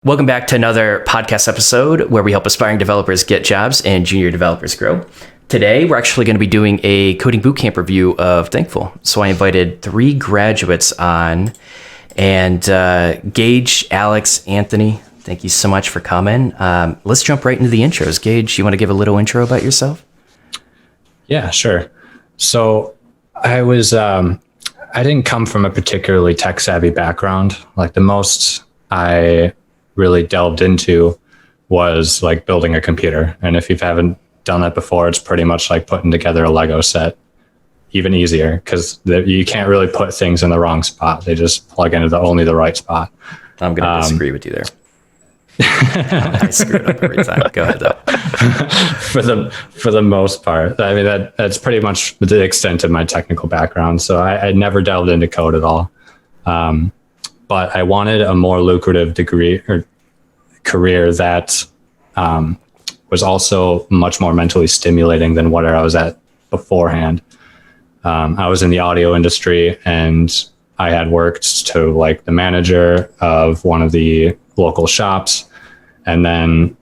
Welcome back to another podcast episode where we help aspiring developers get jobs and junior developers grow. Today, we're actually going to be doing a coding bootcamp review of Thinkful. So I invited 3 graduates on, and Gage, Alex, Anthony, thank you so much for coming. Let's jump right into the intros. Gage, you want to give a little intro about yourself? Yeah, sure. So I didn't come from a particularly tech savvy background. Like the most I really delved into was like building a computer. And if you haven't done that before, it's pretty much like putting together a Lego set, even easier because you can't really put things in the wrong spot. They just plug into only the right spot. I'm going to disagree with you there. I screw it up every time. Go ahead though. For the most part, I mean, that's pretty much the extent of my technical background. So I never delved into code at all. But I wanted a more lucrative degree or career that was also much more mentally stimulating than what I was at beforehand. I was in the audio industry and I had worked to like the manager of one of the local shops. And then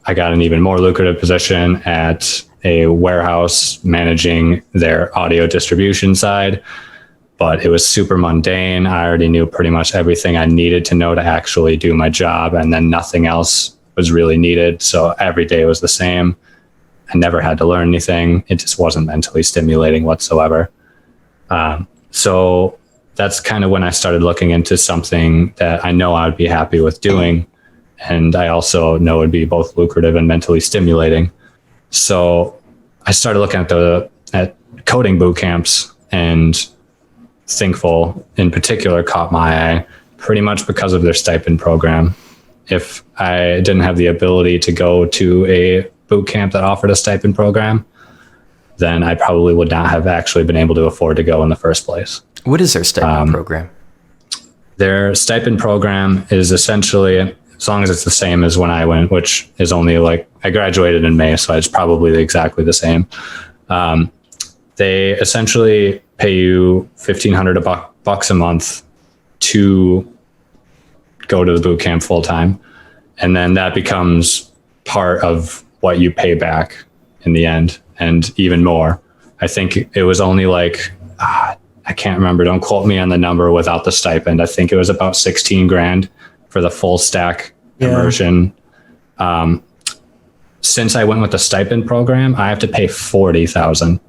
I got an even more lucrative position at a warehouse managing their audio distribution side. But it was super mundane. I already knew pretty much everything I needed to know to actually do my job. And then nothing else was really needed. So every day was the same. I never had to learn anything. It just wasn't mentally stimulating whatsoever. So that's kind of when I started looking into something that I know I would be happy with doing. And I also know it'd be both lucrative and mentally stimulating. So I started looking at coding boot camps, and Thinkful in particular caught my eye pretty much because of their stipend program. If I didn't have the ability to go to a boot camp that offered a stipend program, then I probably would not have actually been able to afford to go in the first place. What is their stipend program? Their stipend program is essentially, as long as it's the same as when I went, which is only like, I graduated in May, so it's probably exactly the same. They essentially pay you $1,500 a month to go to the boot camp full time. And then that becomes part of what you pay back in the end, and even more. I think it was only like, I can't remember. Don't quote me on the number without the stipend. I think it was about 16 grand for the full stack immersion. Since I went with the stipend program, I have to pay $40,000.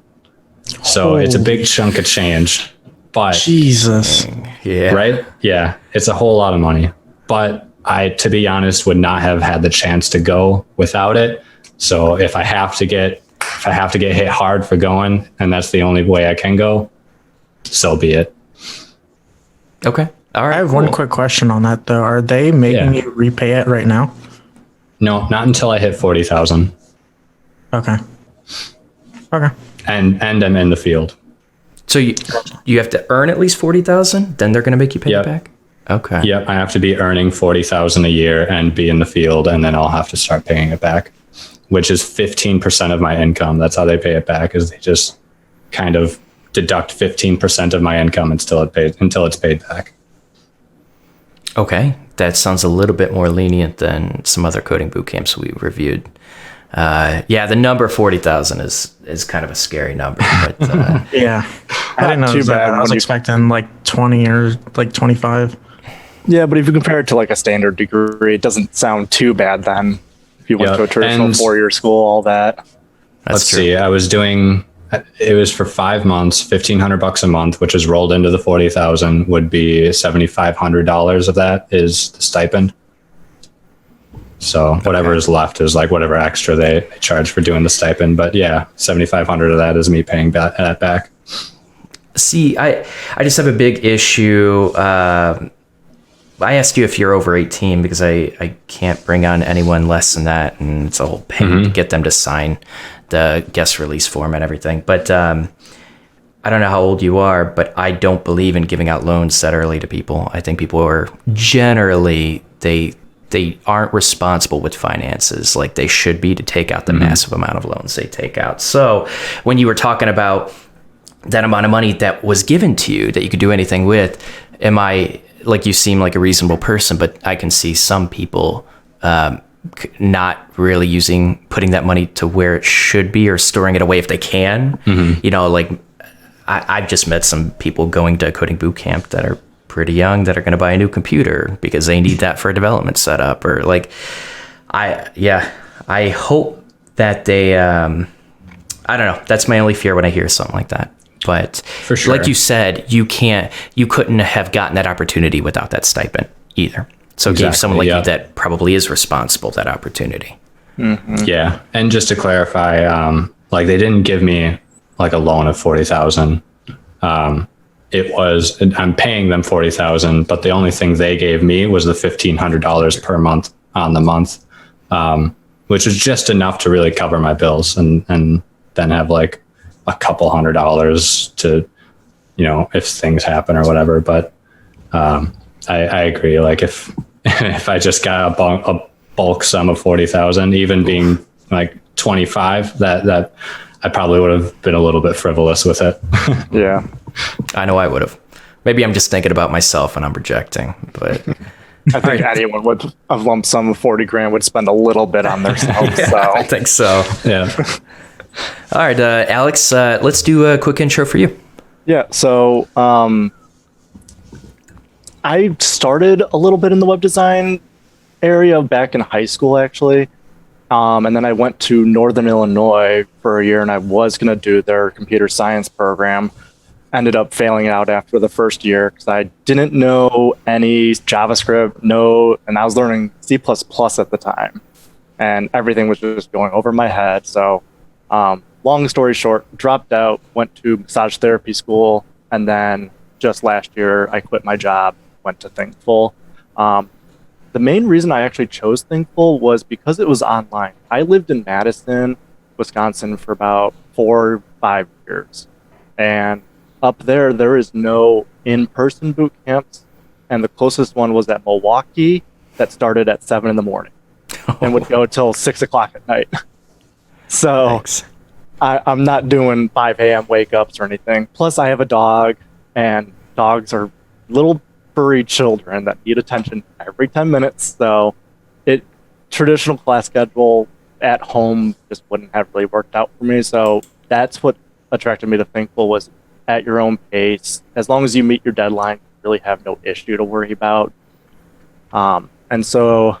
So it's a big chunk of change, but Jesus. Yeah. Right. Yeah. It's a whole lot of money, but I, to be honest, would not have had the chance to go without it. So if I have to get hit hard for going, and that's the only way I can go, so be it. Okay. All right. I have one quick question on that though. Are they making you repay it right now? No, not until I hit 40,000. Okay. And I'm in the field. So you have to earn at least 40,000, then they're going to make you pay it back? Okay. Yep, I have to be earning 40,000 a year and be in the field, and then I'll have to start paying it back, which is 15% of my income. That's how they pay it back, is they just kind of deduct 15% of my income until it's paid back. Okay. That sounds a little bit more lenient than some other coding boot camps we reviewed. The number 40,000 is kind of a scary number, but yeah, I didn't know too that. bad. I was expecting like 20 or like 25. Yeah, but if you compare it to like a standard degree, it doesn't sound too bad then. If you went to a traditional 4-year school, all that. Let's see. I was doing, it was for 5 months, $1,500 a month, which is rolled into the 40,000 would be $7,500 of that is the stipend. So whatever is left is like whatever extra they charge for doing the stipend. But yeah, 7,500 of that is me paying that back. See, I just have a big issue. I asked you if you're over 18 because I can't bring on anyone less than that. And it's a whole pain to get them to sign the guest release form and everything. But I don't know how old you are, but I don't believe in giving out loans that early to people. I think people are generally, they aren't responsible with finances like they should be to take out the massive amount of loans they take out. So when you were talking about that amount of money that was given to you that you could do anything with, am I like you seem like a reasonable person, but I can see some people not really putting that money to where it should be, or storing it away if they can. You know, like I've just met some people going to coding boot camp that are pretty young that are going to buy a new computer because they need that for a development setup, or like I hope that they I don't know, that's my only fear when I hear something like that. But for sure, like you said, you couldn't have gotten that opportunity without that stipend either. So it gave someone like you that probably is responsible that opportunity. Yeah. And just to clarify, like they didn't give me like a loan of 40,000. It was, I'm paying them 40,000, but the only thing they gave me was the $1,500 per month on the month, which is just enough to really cover my bills, and then have like a couple $100s to, you know, if things happen or whatever. But I agree. Like if I just got a bulk sum of 40,000, even being like 25, that I probably would have been a little bit frivolous with it. Yeah. I know I would have. Maybe I'm just thinking about myself and I'm projecting, but I think anyone with a lump sum of 40 grand would spend a little bit on themselves. yeah, So I think so. Yeah. All right, Alex, let's do a quick intro for you. yeah. So I started a little bit in the web design area back in high school, actually. And then I went to Northern Illinois for a year, and I was going to do their computer science program. Ended up failing out after the first year because I didn't know any JavaScript, and I was learning C++ at the time. And everything was just going over my head. So long story short, dropped out, went to massage therapy school, and then just last year I quit my job, went to Thinkful. The main reason I actually chose Thinkful was because it was online. I lived in Madison, Wisconsin for about 4 or 5 years. And up there is no in-person boot camps. And the closest one was at Milwaukee that started at 7 in the morning and would go till 6 o'clock at night. So I'm not doing 5 a.m. wake-ups or anything. Plus, I have a dog, and dogs are little furry children that need attention every 10 minutes. So traditional class schedule at home just wouldn't have really worked out for me. So that's what attracted me to Thinkful, was at your own pace. As long as you meet your deadline, you really have no issue to worry about. And so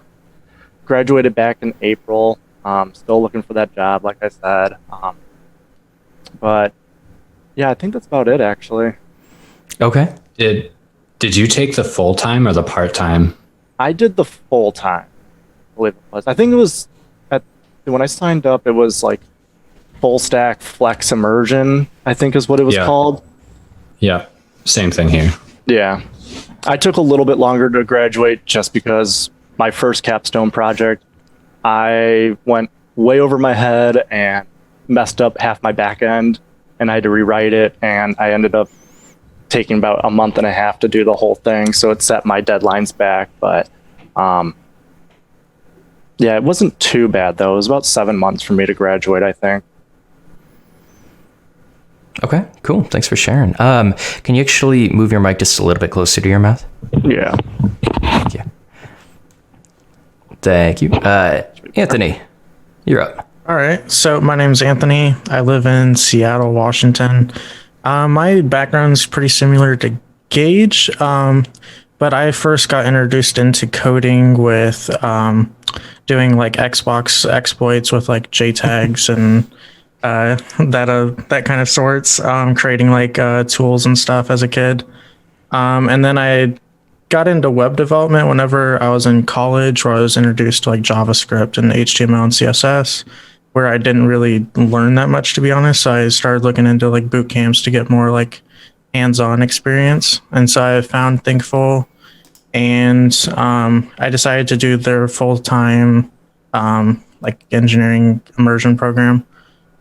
graduated back in April. Still looking for that job, like I said. But yeah, I think that's about it, actually. Okay. Did you take the full-time or the part-time? I did the full-time, I believe it was. I think it was when I signed up, it was like full stack flex immersion, I think is what it was called. Yeah, same thing here. Yeah. I took a little bit longer to graduate just because my first capstone project, I went way over my head and messed up half my back end, and I had to rewrite it, and I ended up taking about a month and a half to do the whole thing, so it set my deadlines back. But yeah, it wasn't too bad though. It was about 7 months for me to graduate, I think. Okay, cool. Thanks for sharing. Can you actually move your mic just a little bit closer to your mouth? Yeah. Thank you. Thank you. Anthony, you're up. All right. So my name's Anthony. I live in Seattle, Washington. My background's pretty similar to Gage, but I first got introduced into coding with doing like Xbox exploits with like JTags and that kind of sorts, creating like tools and stuff as a kid. And then I got into web development whenever I was in college, where I was introduced to like JavaScript and HTML and CSS, where I didn't really learn that much, to be honest. So I started looking into like boot camps to get more like hands-on experience. And so I found Thinkful, and I decided to do their full-time like engineering immersion program.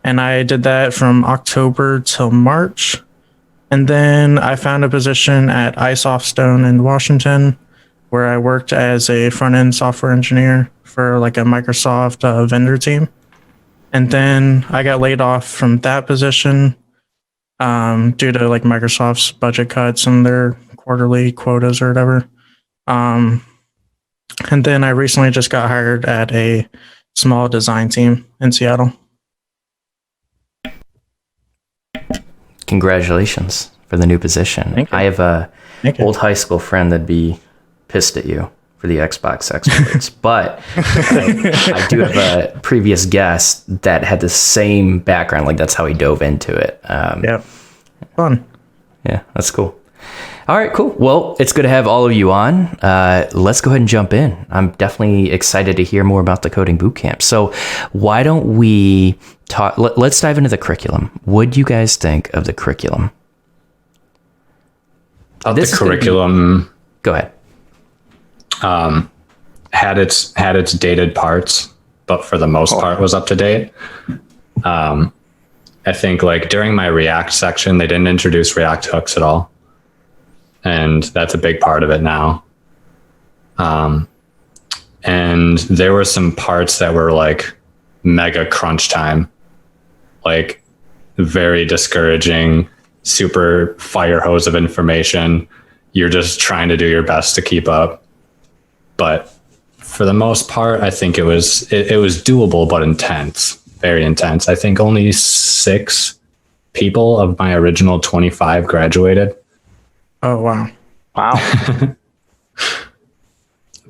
And I did that from October till March. And then I found a position at iSoftStone in Washington, where I worked as a front-end software engineer for like a Microsoft vendor team. And then I got laid off from that position due to like Microsoft's budget cuts and their quarterly quotas or whatever. Um, and then I recently just got hired at a small design team in Seattle. Congratulations for the new position. Thank you. I have a Thank you. old high school friend that'd be pissed at you for the Xbox exploits, but I do have a previous guest that had the same background. Like that's how he dove into it. Yeah, fun. Yeah, that's cool. All right, cool. Well, it's good to have all of you on. Let's go ahead and jump in. I'm definitely excited to hear more about the coding bootcamp. So why don't we talk? Let's dive into the curriculum. What do you guys think of the curriculum? The curriculum Go ahead. had its dated parts, but for the most part was up to date. I think like during my React section, they didn't introduce React hooks at all. And that's a big part of it now. And there were some parts that were like mega crunch time, like very discouraging, super fire hose of information. You're just trying to do your best to keep up. But for the most part, I think it was doable, but intense, very intense. I think only 6 people of my original 25 graduated. Oh, wow. Wow.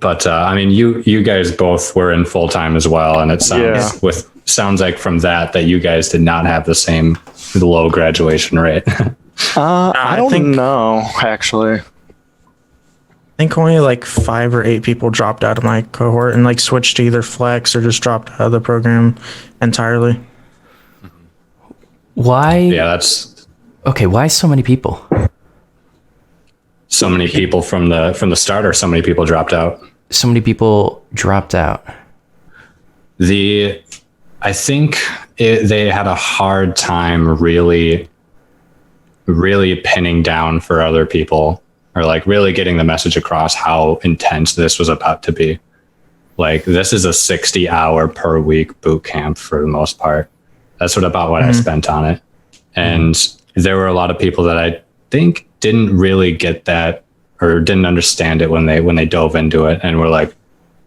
But I mean, you guys both were in full time as well, and it sounds like from that you guys did not have the same low graduation rate. I don't know, actually. I think only like 5 or 8 people dropped out of my cohort and like switched to either Flex or just dropped out of the program entirely. Why? Yeah, that's Okay, why so many people? so many people from the start, or so many people dropped out. So many people dropped out. I think they had a hard time really pinning down for other people, or like really getting the message across how intense this was about to be. Like this is a 60-hour per week boot camp for the most part. That's about what I spent on it. And there were a lot of people that I think didn't really get that, or didn't understand it when they dove into it, and were like,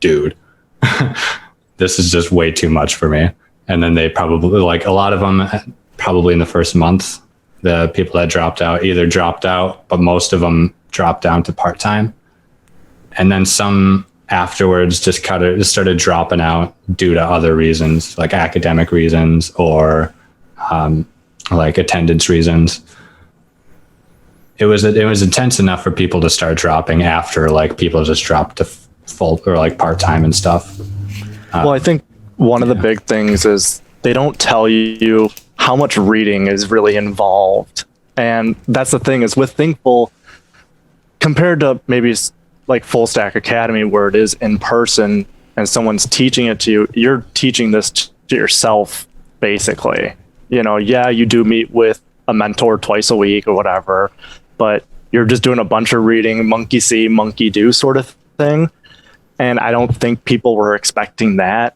dude, this is just way too much for me. And then they probably, like a lot of them, probably in the first month, the people that dropped out either dropped out, but most of them dropped down to part-time. And then some afterwards just started dropping out due to other reasons, like academic reasons or like attendance reasons. It was intense enough for people to start dropping after like people just dropped to full or like part-time and stuff. Well, I think one of the big things is they don't tell you how much reading is really involved. And that's the thing is with Thinkful, compared to maybe like Full Stack Academy where it is in person and someone's teaching it to you, you're teaching this to yourself basically. You know, yeah, you do meet with a mentor twice a week or whatever, but you're just doing a bunch of reading, monkey see, monkey do sort of thing. And I don't think people were expecting that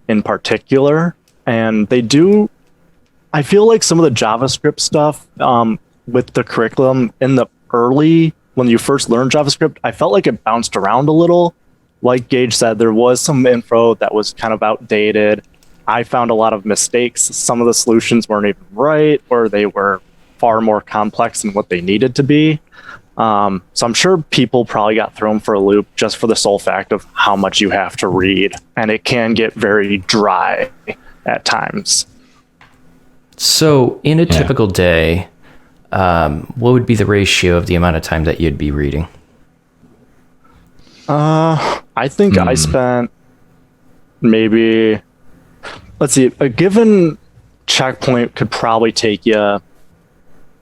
in particular. And they do, I feel like some of the JavaScript stuff with the curriculum in the early, when you first learned JavaScript, I felt like it bounced around a little. Like Gage said, there was some info that was kind of outdated. I found a lot of mistakes. Some of the solutions weren't even right, or they were far more complex than what they needed to be. So I'm sure people probably got thrown for a loop just for the sole fact of how much you have to read. And it can get very dry at times. So in a typical day, what would be the ratio of the amount of time that you'd be reading? I think I spent maybe, let's see, a given checkpoint could probably take you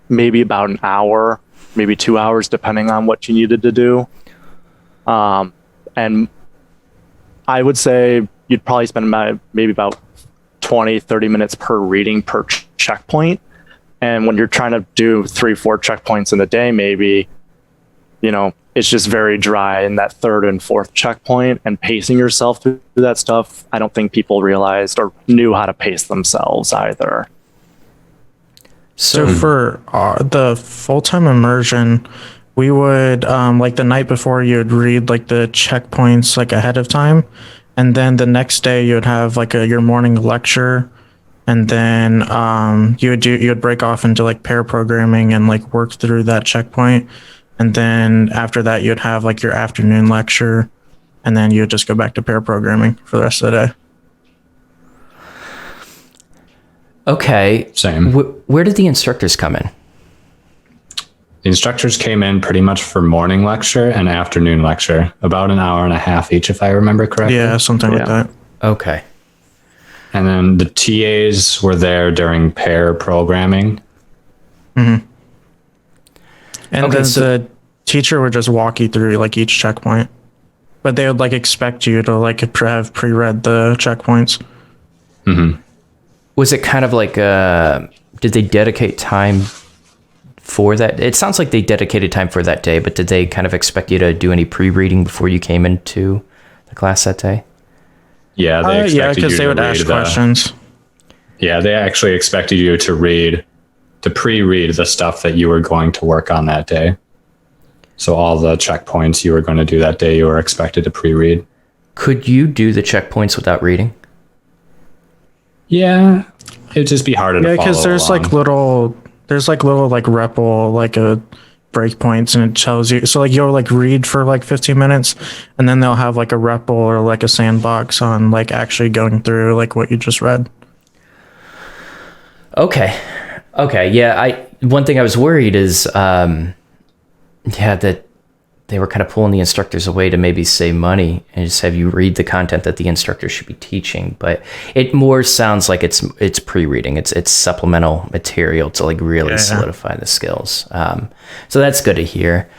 maybe about an hour, maybe 2 hours, depending on what you needed to do. And I would say you'd probably spend maybe about 20, 30 minutes per reading per checkpoint. And when you're trying to do 3-4 checkpoints in a day, maybe, you know, it's just very dry in that third and fourth checkpoint, and pacing yourself through that stuff. I don't think people realized or knew how to pace themselves either. So for the full-time immersion, we would like the night before you would read like the checkpoints like ahead of time, and then the next day you would have like your morning lecture, and then you would break off into like pair programming and like work through that checkpoint, and then after that you'd have like your afternoon lecture, and then you would just go back to pair programming for the rest of the day. Okay. Same. Where did the instructors come in? The instructors came in pretty much for morning lecture and afternoon lecture, about an hour and a half each, if I remember correctly. Yeah, something like that. Okay. And then the TAs were there during pair programming. And Okay, then so- the teacher would just walk you through like each checkpoint, but they would like expect you to like have pre-read the checkpoints. Was it kind of like, did they dedicate time for that? It sounds like they dedicated time for that day, but did they kind of expect you to do any pre-reading before you came into the class that day? Yeah, they expected yeah, you because they to would read ask questions. Yeah, they actually expected you to pre-read the stuff that you were going to work on that day. So all the checkpoints you were going to do that day, you were expected to pre-read. Could you do the checkpoints without reading? Yeah, it'd just be harder to follow Yeah, because there's along. like little like REPL like a breakpoints, and it tells you. So like you'll like read for like 15 minutes, and then they'll have like a REPL or like a sandbox on like actually going through like what you just read. Okay. Yeah. One thing I was worried is, that they were kind of pulling the instructors away to maybe save money and just have you read the content that the instructor should be teaching. But it more sounds like it's pre-reading. It's supplemental material to like really solidify the skills. So that's good to hear.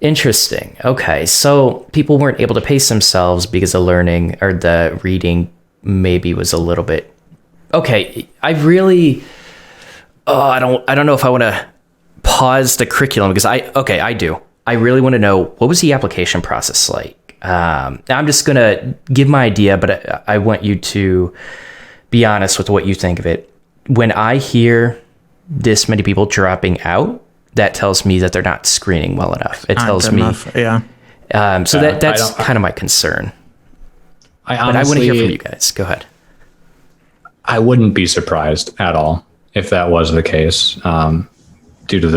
Interesting. Okay. So people weren't able to pace themselves because the learning or the reading maybe was a little bit. Okay. I don't know if I want to pause the curriculum because I do. I really want to know, what was the application process like? Now I'm just going to give my idea, but I want you to be honest with what you think of it. When I hear this many people dropping out, that tells me that they're not screening well enough. It tells me, Yeah. so that's kind of my concern. I But I want to hear from you guys. Go ahead. I wouldn't be surprised at all if that was the case. Due to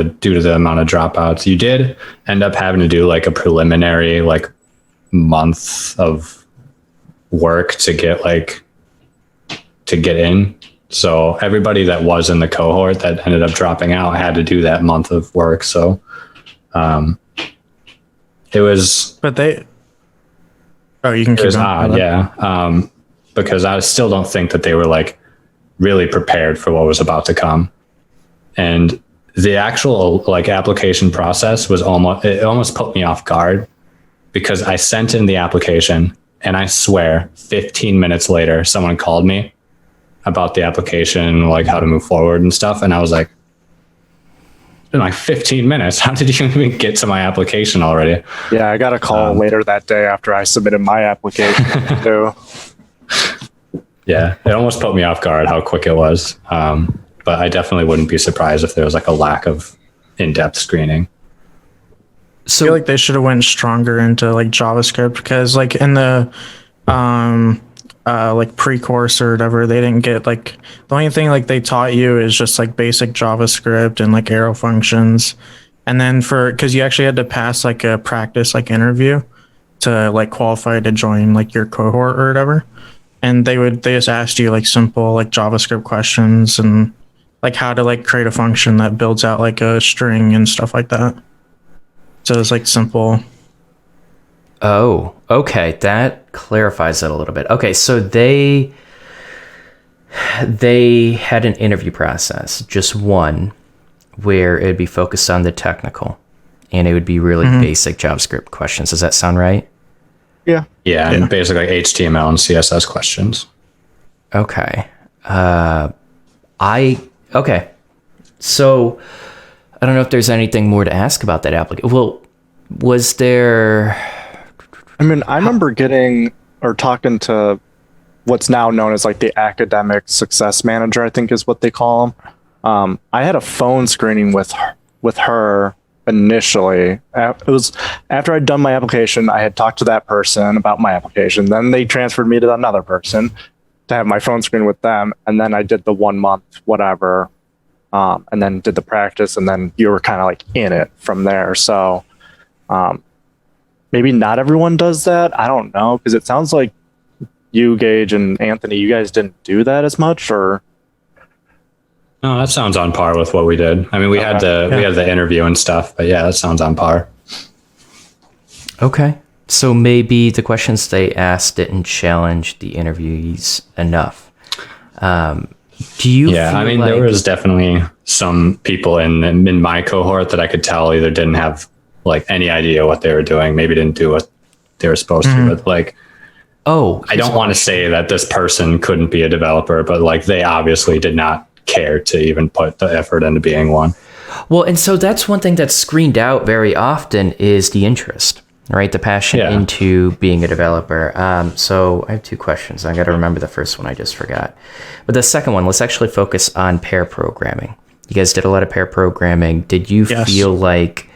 the amount of dropouts, you did end up having to do like a preliminary like month of work to get in. So everybody that was in the cohort that ended up dropping out had to do that month of work. So it was. But they. Oh, you can It keep was going. odd, yeah. Because I still don't think that they were like really prepared for what was about to come, and the actual like application process was almost put me off guard, because I sent in the application and I swear 15 minutes later someone called me about the application, like how to move forward and stuff, and I was like, it's been like 15 minutes. How did you even get to my application already? Yeah, I got a call later that day after I submitted my application too. Yeah, it almost put me off guard how quick it was. But I definitely wouldn't be surprised if there was like a lack of in-depth screening. I feel like they should have went stronger into like JavaScript, because like in the like pre-course or whatever, they didn't get like, the only thing like they taught you is just like basic JavaScript and like arrow functions. And then because you actually had to pass like a practice like interview to like qualify to join like your cohort or whatever. And they just asked you like simple like JavaScript questions and like how to like create a function that builds out like a string and stuff like that. So it's like simple. Oh, okay. That clarifies it a little bit. Okay, so they had an interview process, just one, where it'd be focused on the technical, and it would be really basic JavaScript questions. Does that sound right? Yeah. Yeah, and basically HTML and CSS questions. Okay. Okay. So I don't know if there's anything more to ask about that application. Well, was there... I mean, I remember talking to what's now known as like the academic success manager, I think is what they call them. I had a phone screening with her initially. It was after I'd done my application, I had talked to that person about my application. Then they transferred me to another person to have my phone screen with them. And then I did the 1 month, whatever, and then did the practice. And then you were kind of like in it from there. So maybe not everyone does that. I don't know. Because it sounds like you, Gage, and Anthony, you guys didn't do that as much, or? No, that sounds on par with what we did. I mean, we had the interview and stuff, but yeah, that sounds on par. Okay. So maybe the questions they asked didn't challenge the interviewees enough. Do you? Yeah, I mean, like... there was definitely some people in my cohort that I could tell either didn't have like any idea what they were doing, maybe didn't do what they were supposed to, but like, I don't want to say that this person couldn't be a developer, but like they obviously did not care to even put the effort into being one. Well, and so that's one thing that's screened out very often is the interest, right? The passion into being a developer. So I have two questions. I got to remember the first one. I just forgot. But the second one, let's actually focus on pair programming. You guys did a lot of pair programming. Did you feel like,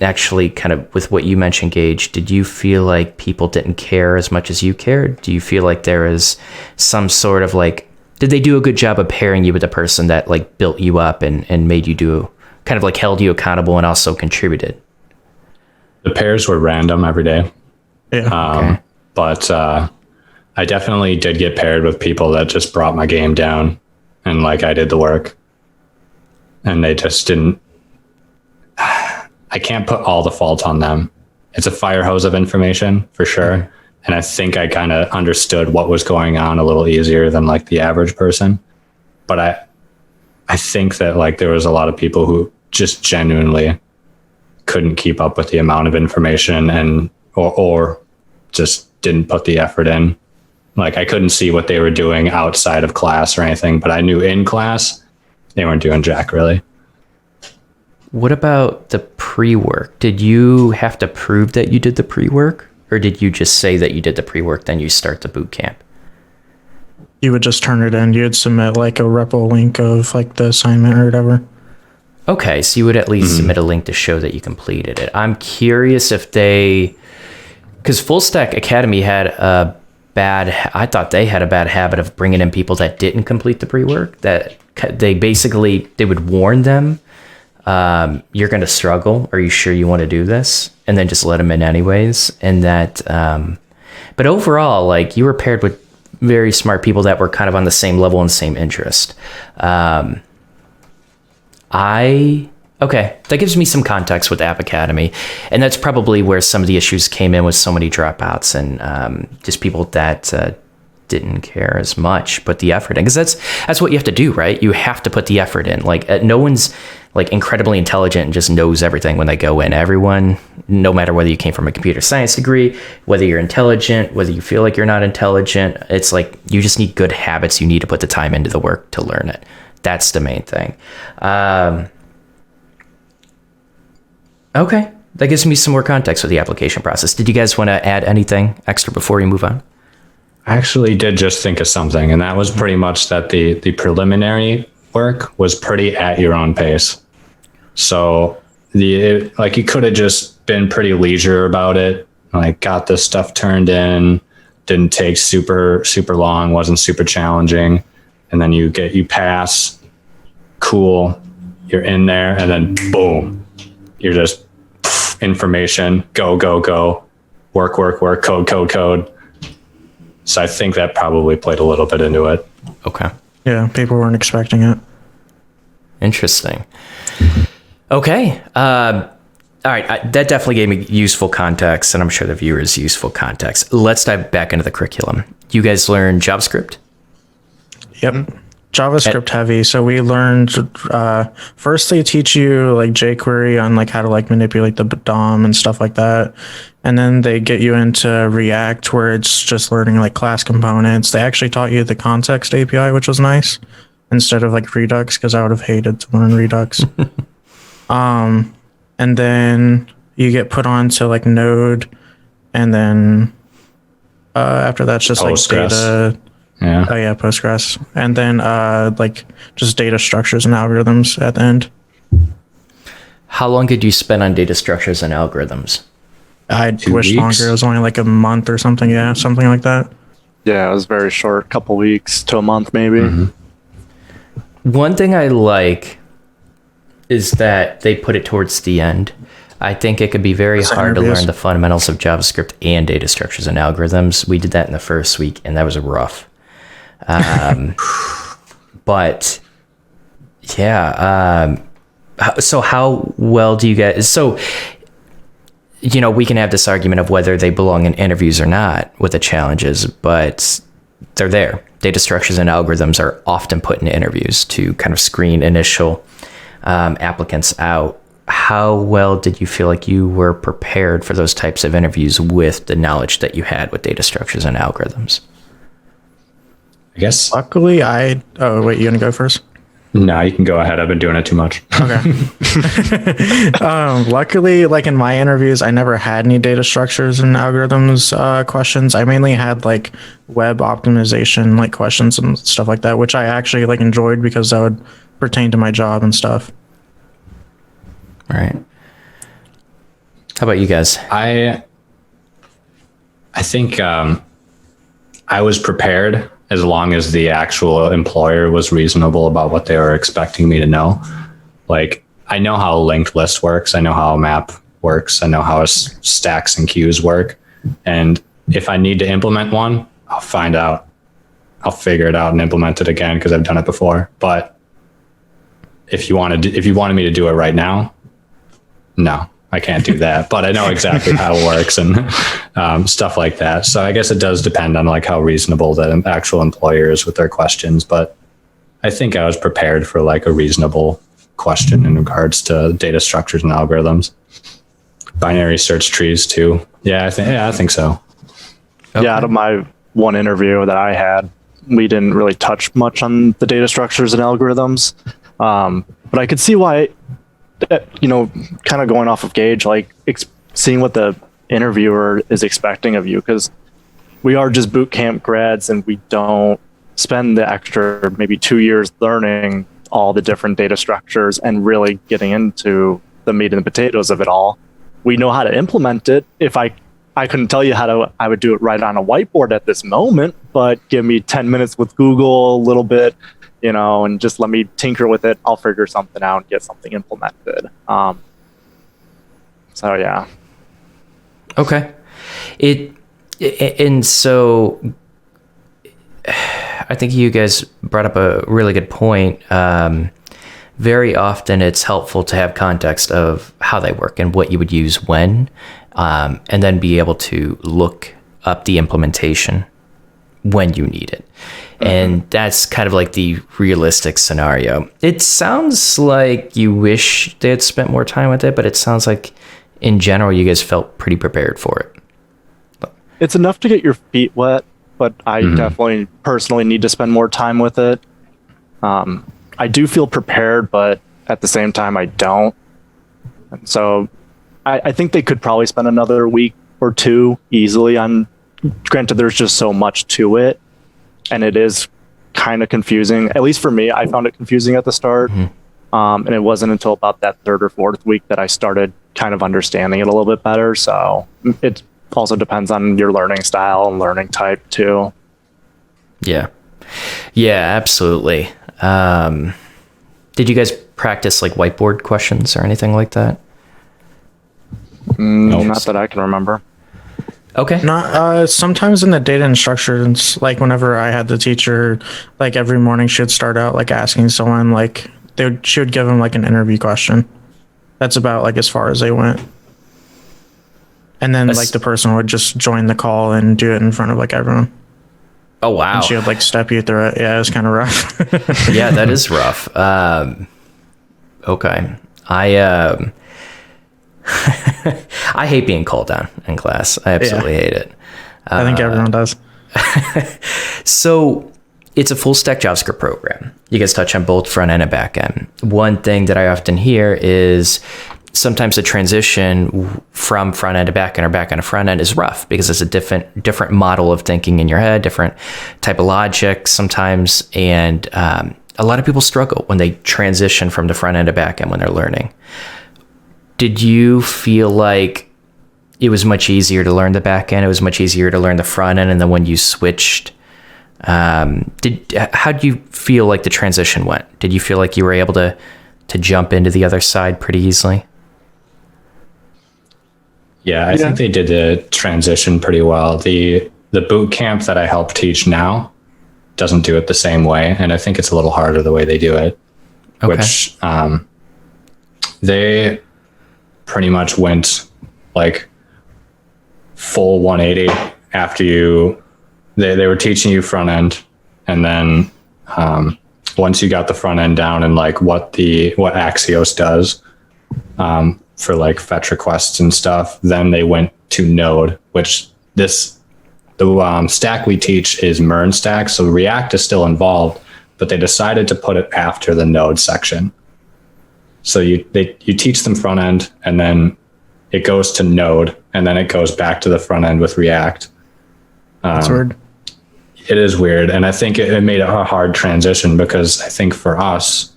actually kind of with what you mentioned, Gage, did you feel like people didn't care as much as you cared? Do you feel like there is some sort of like, did they do a good job of pairing you with the person that like built you up and made you do kind of like held you accountable and also contributed? The pairs were random every day. Yeah. But I definitely did get paired with people that just brought my game down and like I did the work and they just didn't. I can't put all the fault on them. It's a fire hose of information for sure. Mm-hmm. And I think I kind of understood what was going on a little easier than like the average person. But I think that like there was a lot of people who just genuinely couldn't keep up with the amount of information and or just didn't put the effort in. Like I couldn't see what they were doing outside of class or anything, but I knew in class they weren't doing jack really. What about the pre-work? Did you have to prove that you did the pre-work? Or did you just say that you did the pre-work, then you start the boot camp? You would just turn it in. You'd submit like a repo link of like the assignment or whatever. Okay, so you would at least submit a link to show that you completed it. I'm curious if because Full Stack Academy I thought they had a bad habit of bringing in people that didn't complete the pre-work, that they would warn them, you're going to struggle. Are you sure you want to do this? And then just let them in anyways. And that, but overall, like you were paired with very smart people that were kind of on the same level and same interest. Okay, that gives me some context with App Academy. And that's probably where some of the issues came in with so many dropouts and just people that didn't care as much, put the effort in. Because that's what you have to do, right? You have to put the effort in. Like no one's like incredibly intelligent and just knows everything when they go in. Everyone, no matter whether you came from a computer science degree, whether you're intelligent, whether you feel like you're not intelligent, it's like you just need good habits. You need to put the time into the work to learn it. That's the main thing. Okay, that gives me some more context with the application process. Did you guys want to add anything extra before we move on? I actually did just think of something, and that was pretty much that the preliminary work was pretty at your own pace. So you could have just been pretty leisure about it, like got this stuff turned in, didn't take super long, wasn't super challenging, and then you pass, cool, you're in there, and then boom, you're just information, go, work, code. So I think that probably played a little bit into it. Okay. Yeah, people weren't expecting it. Interesting. Okay. All right. That definitely gave me useful context, and I'm sure the viewers useful context. Let's dive back into the curriculum. You guys learned JavaScript? Yep. JavaScript heavy. So we learned, first they teach you like jQuery on like how to like manipulate the DOM and stuff like that. And then they get you into React where it's just learning like class components. They actually taught you the context API, which was nice, instead of like Redux, because I would have hated to learn Redux. And then you get put on to like Node, and then after that's just Postgres. Like data. Yeah. Oh yeah, Postgres. And then like just data structures and algorithms at the end. How long did you spend on data structures and algorithms? I 2 wish weeks? longer. It was only like a month or something. Yeah, something like that. Yeah, it was very short, couple weeks to a month maybe. One thing I like is that they put it towards the end. I think it could be very That's hard to interviews. learn the fundamentals of JavaScript and data structures and algorithms. We did that in the first week, and that was rough. But yeah, so how well do you guys? So we can have this argument of whether they belong in interviews or not with the challenges, but they're there. Data structures and algorithms are often put in interviews to kind of screen initial applicants out. How well did you feel like you were prepared for those types of interviews with the knowledge that you had with data structures and algorithms? I guess. Luckily, oh wait, you gonna go first? No, you can go ahead. I've been doing it too much. Luckily, like in my interviews, I never had any data structures and algorithms questions. I mainly had like web optimization like questions and stuff like that, which I actually like enjoyed because that would pertain to my job and stuff. All right. How about you guys? I think I was prepared as long as the actual employer was reasonable about what they were expecting me to know. Like, I know how a linked list works. I know how a map works. I know how stacks and queues work. And if I need to implement one, I'll find out. I'll figure it out and implement it again because I've done it before. But if you wanted me to do it right now, no, I can't do that. But I know exactly how it works and stuff like that. So I guess it does depend on like how reasonable the actual employer is with their questions. But I think I was prepared for like a reasonable question in regards to data structures and algorithms. Binary search trees too. Yeah, I think so. Okay. Yeah, out of my one interview that I had, we didn't really touch much on the data structures and algorithms. But I could see why, kind of going off of Gage, like seeing what the interviewer is expecting of you, because we are just bootcamp grads and we don't spend the extra maybe 2 years learning all the different data structures and really getting into the meat and the potatoes of it all. We know how to implement it. If I couldn't tell you I would do it right on a whiteboard at this moment, but give me 10 minutes with Google, a little bit, and just let me tinker with it. I'll figure something out and get something implemented. So yeah. Okay. And so I think you guys brought up a really good point. Very often it's helpful to have context of how they work and what you would use when, and then be able to look up the implementation when you need it. And that's kind of like the realistic scenario. It sounds like you wish they had spent more time with it, but it sounds like in general you guys felt pretty prepared for it. It's enough to get your feet wet, but I definitely personally need to spend more time with it. I do feel prepared, but at the same time I don't. And so I think they could probably spend another week or two easily on, granted there's just so much to it. And it is kind of confusing. At least for me, I found it confusing at the start. And it wasn't until about that third or fourth week that I started kind of understanding it a little bit better. So it also depends on your learning style and learning type too. Yeah, absolutely. Did you guys practice like whiteboard questions or anything like that? Not that I can remember. Okay. Not sometimes in the data instructions, like whenever I had the teacher, like every morning she would start out like asking someone, like she would give them like an interview question. That's about like as far as they went. And then like the person would just join the call and do it in front of like everyone. Oh wow. And she would like step you through it. Yeah, it was kind of rough. Yeah, that is rough. Okay. I hate being called on in class. I absolutely hate it. I think everyone does. So it's a full stack JavaScript program. You guys touch on both front end and back end. One thing that I often hear is sometimes the transition from front end to back end or back end to front end is rough because it's a different model of thinking in your head, different type of logic sometimes. And a lot of people struggle when they transition from the front end to back end when they're learning. did you feel like it was much easier to learn the back end? It was much easier to learn the front end. And then when you switched, how do you feel like the transition went? Did you feel like you were able to jump into the other side pretty easily? Yeah, I think they did the transition pretty well. The boot camp that I help teach now doesn't do it the same way. And I think it's a little harder the way they do it, which they pretty much went like full 180 after they were teaching you front end, and then once you got the front end down and like what Axios does for like fetch requests and stuff, then they went to Node, which the stack we teach is MERN stack, so React is still involved, but they decided to put it after the Node section. So you teach them front end, and then it goes to Node, and then it goes back to the front end with React. That's weird. It is weird, and I think it made it a hard transition, because I think for us,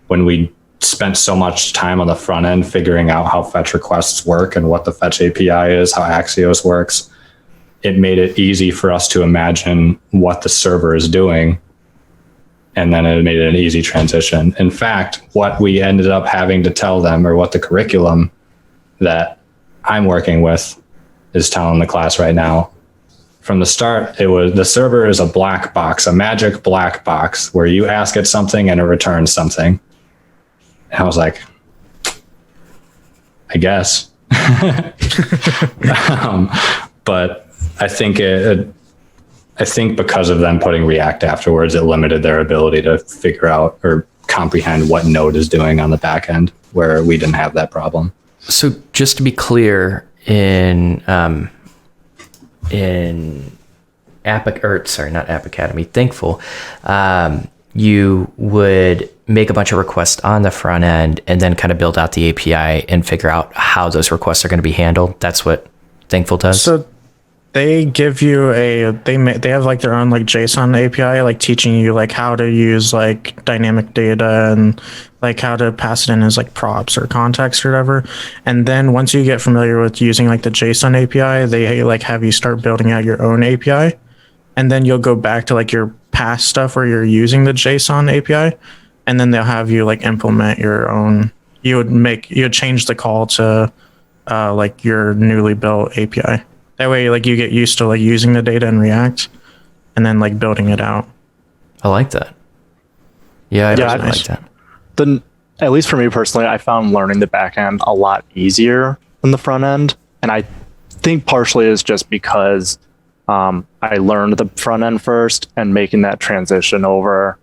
when we spent so much time on the front end figuring out how fetch requests work and what the fetch API is, how Axios works, it made it easy for us to imagine what the server is doing, and then it made it an easy transition. In fact, what we ended up having to tell them, or what the curriculum that I'm working with is telling the class right now, from the start, it was the server is a black box, a magic black box where you ask it something and it returns something. And I was like, I guess. But I think because of them putting React afterwards, it limited their ability to figure out or comprehend what Node is doing on the back end, where we didn't have that problem. So just to be clear, in Thinkful, you would make a bunch of requests on the front end and then kind of build out the API and figure out how those requests are going to be handled. That's what Thinkful does. So they give you they have like their own like JSON API, like teaching you like how to use like dynamic data and like how to pass it in as like props or context or whatever. And then once you get familiar with using like the JSON API, they like have you start building out your own API, and then you'll go back to like your past stuff where you're using the JSON API, and then they'll have you like implement your own. You would change the call to like your newly built API. That way, like you get used to like using the data in React, and then like building it out. I like that. Yeah, I really like that. At least for me personally, I found learning the back end a lot easier than the front end, and I think partially is just because I learned the front end first, and making that transition over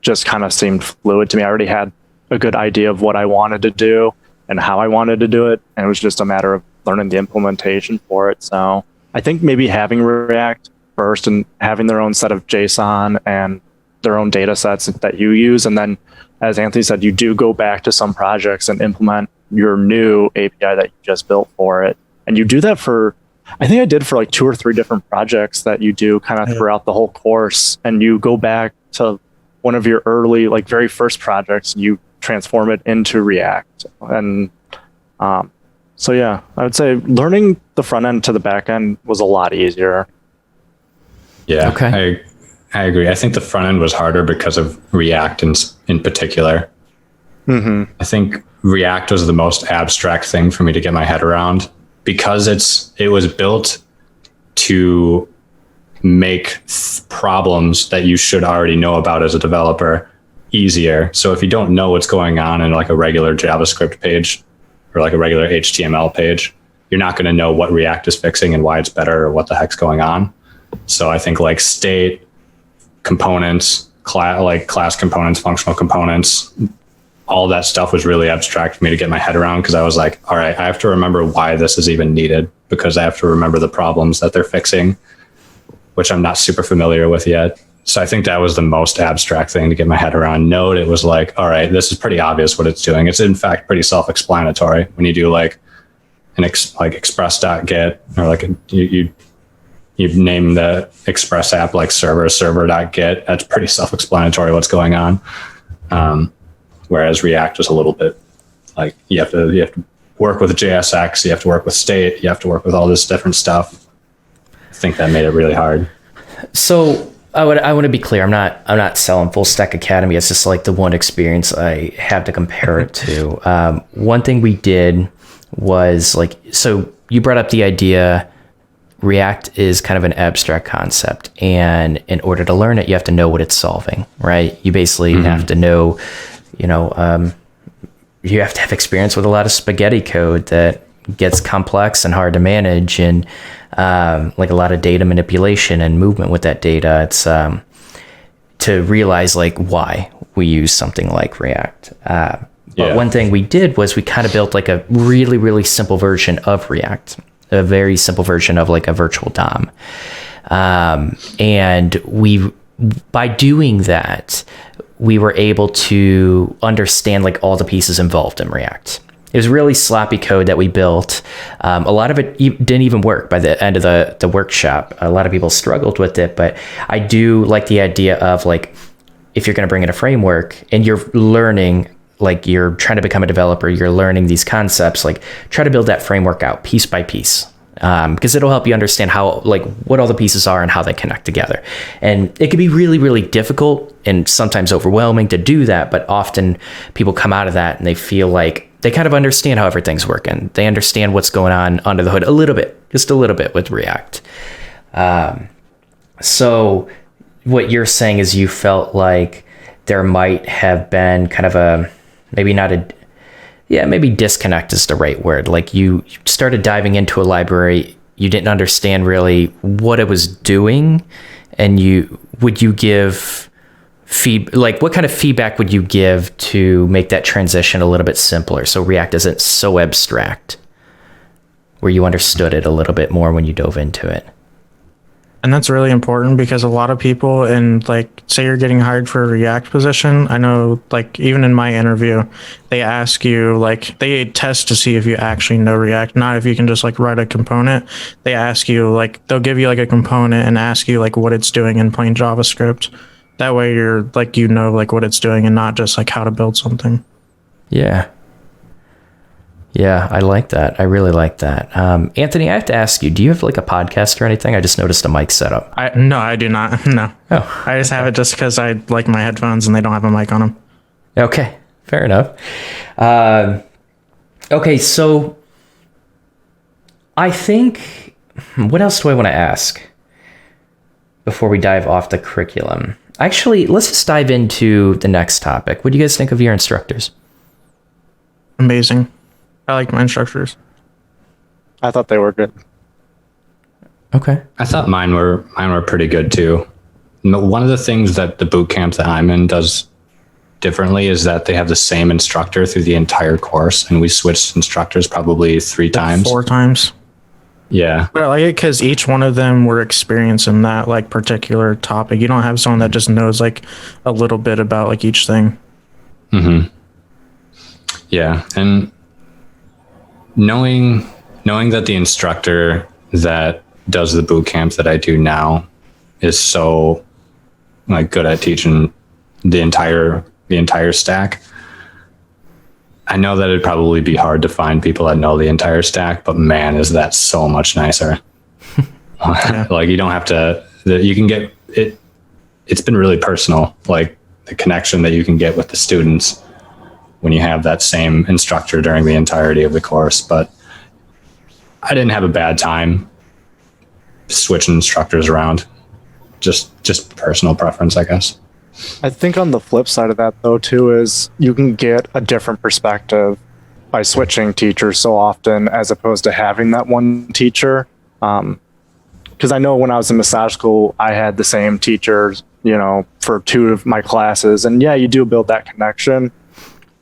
just kind of seemed fluid to me. I already had a good idea of what I wanted to do and how I wanted to do it, and it was just a matter of learning the implementation for it. So I think maybe having React first and having their own set of JSON and their own data sets that you use, and then, as Anthony said, you do go back to some projects and implement your new API that you just built for it. And you do that for, I think I did for like 2 or 3 different projects that you do kind of throughout the whole course. And you go back to one of your early, like very first projects, and you transform it into React. And so yeah, I would say learning the front end to the back end was a lot easier. Yeah, okay. I agree. I think the front end was harder because of React in particular. Mm-hmm. I think React was the most abstract thing for me to get my head around, because it was built to make problems that you should already know about as a developer easier. So if you don't know what's going on in like a regular JavaScript page or like a regular HTML page, you're not going to know what React is fixing and why it's better or what the heck's going on. So I think like state, components, class components, functional components, all that stuff was really abstract for me to get my head around, because I was like, all right, I have to remember why this is even needed, because I have to remember the problems that they're fixing, which I'm not super familiar with yet. So I think that was the most abstract thing to get my head around. Node, it was like, all right, this is pretty obvious what it's doing. It's in fact pretty self-explanatory when you do like an express.get, or like you name the Express app like server.get. That's pretty self-explanatory what's going on. Whereas React was a little bit like you have to work with JSX, you have to work with state, you have to work with all this different stuff. I think that made it really hard. So I want to be clear. I'm not selling Full Stack Academy. It's just like the one experience I have to compare it to. One thing we did was like, so you brought up the idea React is kind of an abstract concept, and in order to learn it, you have to know what it's solving, right? You basically have to know, you have to have experience with a lot of spaghetti code that gets complex and hard to manage, and like a lot of data manipulation and movement with that data. It's to realize like why we use something like React. But one thing we did was we kind of built like a really, really simple version of React, a very simple version of like a virtual DOM. And by doing that, we were able to understand like all the pieces involved in React. It was really sloppy code that we built. A lot of it didn't even work by the end of the workshop. A lot of people struggled with it, but I do like the idea of like, if you're going to bring in a framework and you're learning, like you're trying to become a developer, you're learning these concepts, like try to build that framework out piece by piece. Because it'll help you understand how, like what all the pieces are and how they connect together. And it can be really, really difficult and sometimes overwhelming to do that. But often people come out of that and they feel like they kind of understand how everything's working. They understand what's going on under the hood a little bit, just a little bit with React. So what you're saying is you felt like there might have been kind of a, maybe disconnect is the right word. Like you started diving into a library, you didn't understand really what it was doing, and would you give like what kind of feedback would you give to make that transition a little bit simpler so React isn't so abstract, where you understood it a little bit more when you dove into it? And that's really important because a lot of people, and like, say you're getting hired for a React position, I know like even in my interview, they ask you, like they test to see if you actually know React, not if you can just like write a component. They ask you, like they'll give you like a component and ask you like what it's doing in plain JavaScript. That way you're like, like what it's doing and not just like how to build something. Yeah, I like that. I really like that. Anthony, I have to ask you, do you have like a podcast or anything? I just noticed a mic setup. No, I do not. No. Oh, I just have it just because I like my headphones and they don't have a mic on them. Okay, fair enough. Okay, so I think, what else do I want to ask before we dive off the curriculum? Actually, let's just dive into the next topic. What do you guys think of your instructors? Amazing. I like my instructors. I thought they were good. Okay. I thought mine were pretty good too. One of the things that the bootcamp that I'm in does differently is that they have the same instructor through the entire course, and we switched instructors probably 3 times. 4 times. Yeah. But I like it because each one of them were experienced in that like particular topic. You don't have someone that just knows like a little bit about like each thing. Mm-hmm. Yeah, and knowing that the instructor that does the boot camp that I do now is so like good at teaching the entire stack. I know that it'd probably be hard to find people that know the entire stack, but man, is that so much nicer. Like you don't have to, you can get it. It's been really personal, like the connection that you can get with the students when you have that same instructor during the entirety of the course. But I didn't have a bad time switching instructors around. Just personal preference, I guess. I think on the flip side of that, though, too, is you can get a different perspective by switching teachers so often as opposed to having that one teacher. Because I know when I was in massage school, I had the same teachers, for 2 of my classes. And yeah, you do build that connection.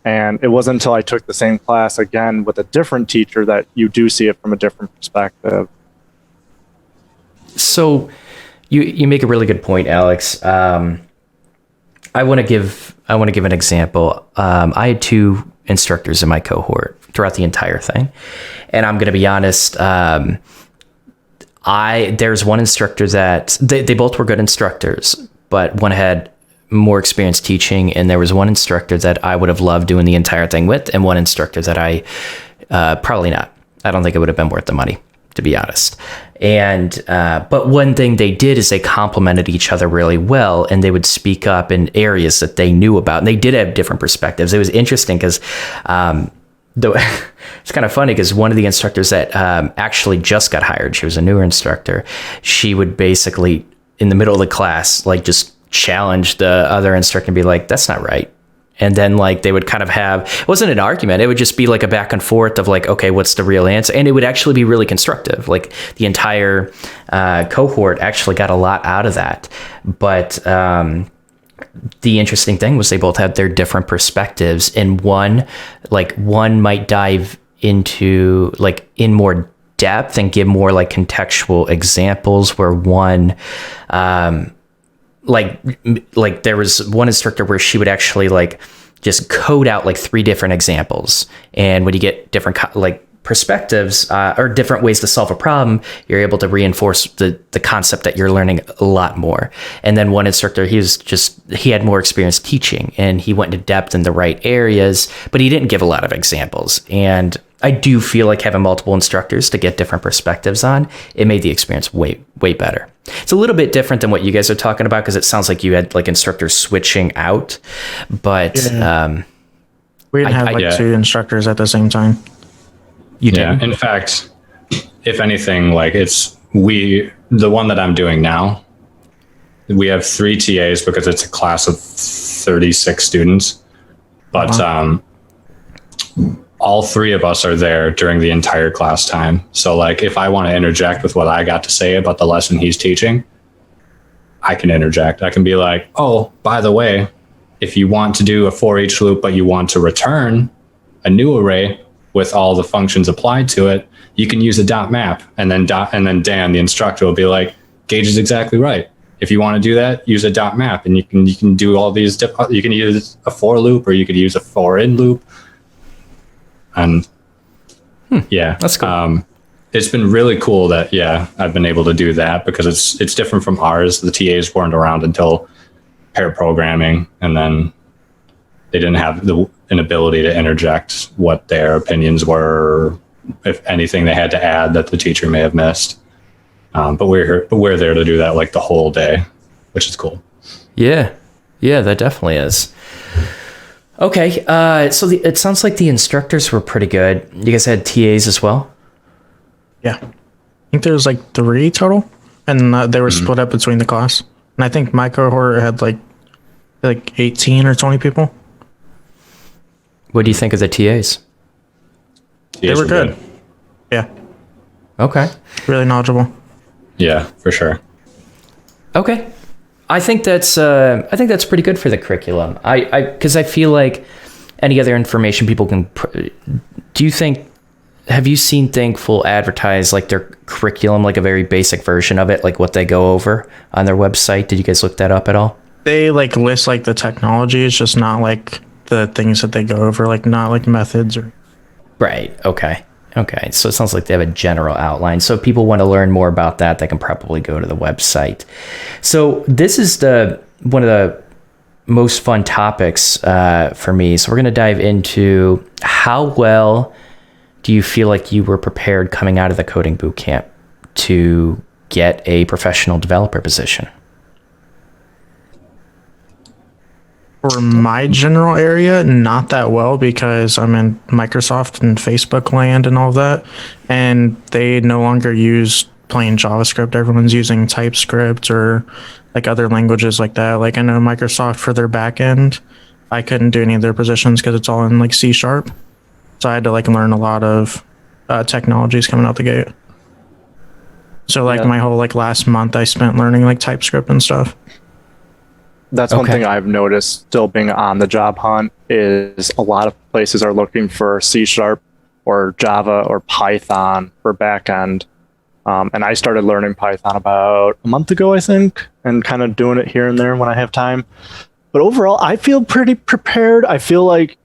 And it wasn't until I took the same class again with a different teacher that you do see it from a different perspective. So you make a really good point, Alex. I want to give an example. I had 2 instructors in my cohort throughout the entire thing, and I'm going to be honest. There's one instructor that they both were good instructors, but one had more experience teaching, and there was one instructor that I would have loved doing the entire thing with, and one instructor that I Probably not. I don't think it would have been worth the money, to be honest. And but one thing they did is they complemented each other really well, and they would speak up in areas that they knew about, and they did have different perspectives. It was interesting because it's kind of funny because one of the instructors that actually just got hired, she was a newer instructor, she would basically in the middle of the class like just challenge the other instructor and be like, that's not right. And then like they would kind of have, it wasn't an argument, it would just be like a back and forth of like, okay, what's the real answer? And it would actually be really constructive. Like the entire cohort actually got a lot out of that. But the interesting thing was they both had their different perspectives, and one might dive into like in more depth and give more like contextual examples, where one like there was one instructor where she would actually like just code out like 3 different examples, and when you get different like perspectives or different ways to solve a problem, you're able to reinforce the concept that you're learning a lot more. And then one instructor, he had more experience teaching, and he went into depth in the right areas, but he didn't give a lot of examples. And I do feel like having multiple instructors to get different perspectives on, it made the experience way better. It's a little bit different than what you guys are talking about, because it sounds like you had like instructors switching out, but we didn't have 2 instructors at the same time. You did. In fact, if anything, like the one that I'm doing now, we have 3 TAs because it's a class of 36 students, but all 3 of us are there during the entire class time. So like if I want to interject with what I got to say about the lesson he's teaching, I can interject. I can be like, oh, by the way, if you want to do a for each loop, but you want to return a new array with all the functions applied to it, you can use a dot map. And then Dan, the instructor, will be like, Gage is exactly right. If you want to do that, use a dot map, and you can do all these. You can use a for loop, or you could use a for in loop. And that's cool. It's been really cool that I've been able to do that, because it's different from ours. The TAs weren't around until pair programming, and then they didn't have an ability to interject what their opinions were, if anything they had to add that the teacher may have missed. But we're there to do that like the whole day, which is cool. Yeah, that definitely is. Okay, so it sounds like the instructors were pretty good. You guys had TAs as well? Yeah. I think there was like 3 total, and they were split up between the class. And I think my cohort had like 18 or 20 people. What do you think of the TAs? They were good. Yeah. Okay. Really knowledgeable. Yeah, for sure. Okay. I think that's pretty good for the curriculum. Because I feel like any other information people can. Have you seen Thinkful advertise like their curriculum, like a very basic version of it, like what they go over on their website? Did you guys look that up at all? They like list like the technology. It's just not like the things that they go over, like not like methods or. Right. Okay. So it sounds like they have a general outline. So if people want to learn more about that, they can probably go to the website. So this is one of the most fun topics for me. So we're going to dive into how well do you feel like you were prepared coming out of the coding bootcamp to get a professional developer position? For my general area, not that well, because I'm in Microsoft and Facebook land and all that, and they no longer use plain JavaScript. Everyone's using TypeScript or like other languages like that. Like I know Microsoft for their back end, I couldn't do any of their positions because it's all in like C#. So I had to like learn a lot of technologies coming out the gate. So like my whole like last month I spent learning like TypeScript and stuff. That's one thing I've noticed still being on the job hunt is a lot of places are looking for C# or Java or Python for backend. And I started learning Python about a month ago, I think, and kind of doing it here and there when I have time. But overall, I feel pretty prepared. I feel like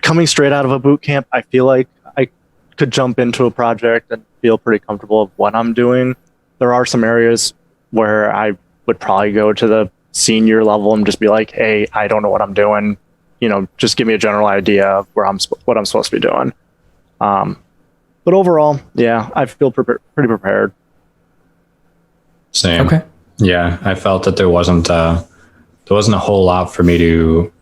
coming straight out of a boot camp, I feel like I could jump into a project and feel pretty comfortable of what I'm doing. There are some areas where I would probably go to the senior level and just be like, hey, I don't know what I'm doing. Just give me a general idea of what I'm supposed to be doing. But overall, yeah, I feel pretty prepared. Same. Okay. Yeah, I felt that there wasn't a whole lot for me to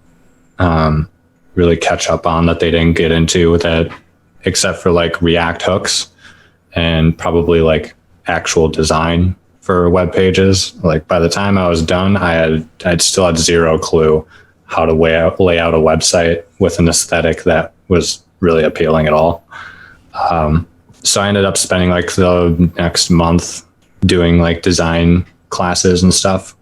really catch up on that they didn't get into with it, except for like React hooks and probably like actual design for web pages. Like by the time I was done, I'd still had zero clue how to lay out a website with an aesthetic that was really appealing at all. So I ended up spending like the next month doing like design classes and stuff.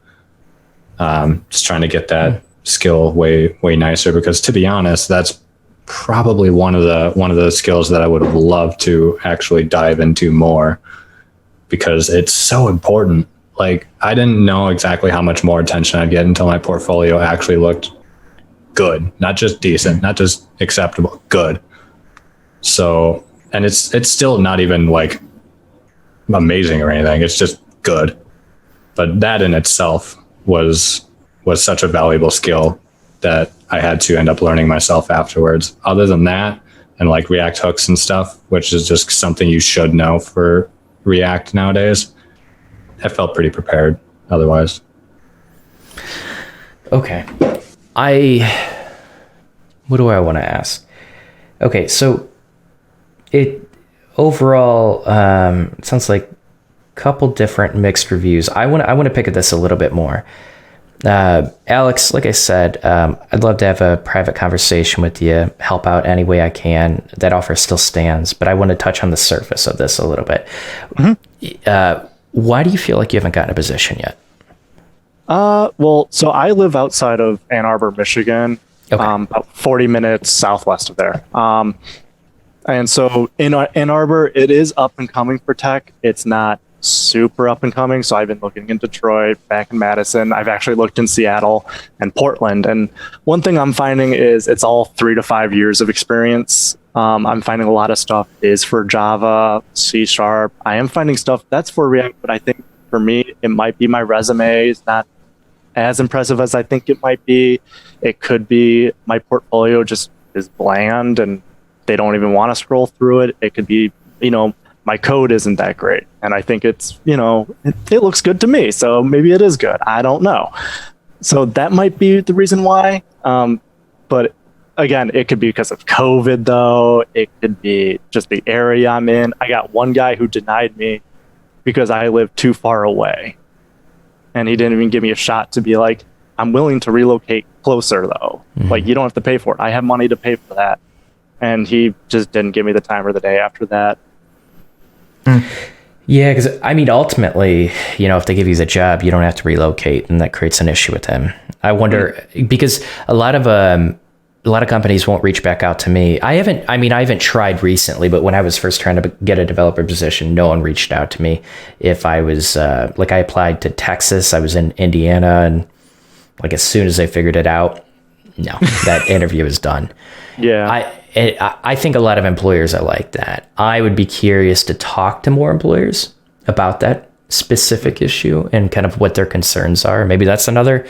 Just trying to get that skill way nicer, because to be honest, that's probably one of the skills that I would have loved to actually dive into more, because it's so important. Like I didn't know exactly how much more attention I'd get until my portfolio actually looked good, not just decent, not just acceptable, good. So, and it's still not even like amazing or anything. It's just good. But that in itself was such a valuable skill that I had to end up learning myself afterwards. Other than that, and like React hooks and stuff, which is just something you should know for React nowadays, I felt pretty prepared otherwise. Okay. What do I want to ask? Okay, so it overall it sounds like a couple different mixed reviews. I want to pick at this a little bit more. Alex, like I said, I'd love to have a private conversation with you, help out any way I can. That offer still stands, but I want to touch on the surface of this a little bit. Mm-hmm. Why do you feel like you haven't gotten a position yet? Well, so I live outside of Ann Arbor, Michigan, Okay. about 40 minutes southwest of there. And so in Ann Arbor, it is up and coming for tech. It's not super up and coming. So I've been looking in Detroit, back in Madison. I've actually looked in Seattle and Portland. And one thing I'm finding is it's all 3 to 5 years of experience. I'm finding a lot of stuff is for Java, C#. I am finding stuff that's for React, but I think for me, it might be my resume is not as impressive as I think it might be. It could be my portfolio just is bland and they don't even want to scroll through it. It could be, my code isn't that great. And I think it's, it looks good to me. So maybe it is good. I don't know. So that might be the reason why. But again, it could be because of COVID though. It could be just the area I'm in. I got one guy who denied me because I live too far away. And he didn't even give me a shot to be like, I'm willing to relocate closer though. Mm-hmm. Like you don't have to pay for it. I have money to pay for that. And he just didn't give me the time or the day after that. Yeah, because ultimately, if they give you the job, you don't have to relocate, and that creates an issue with them. I wonder because a lot of companies won't reach back out to me. I haven't tried recently, but when I was first trying to get a developer position, no one reached out to me. If I was I applied to Texas, I was in Indiana, and like as soon as they figured it out, no, that interview is done. Yeah. I think a lot of employers are like that. I would be curious to talk to more employers about that specific issue and kind of what their concerns are. Maybe that's another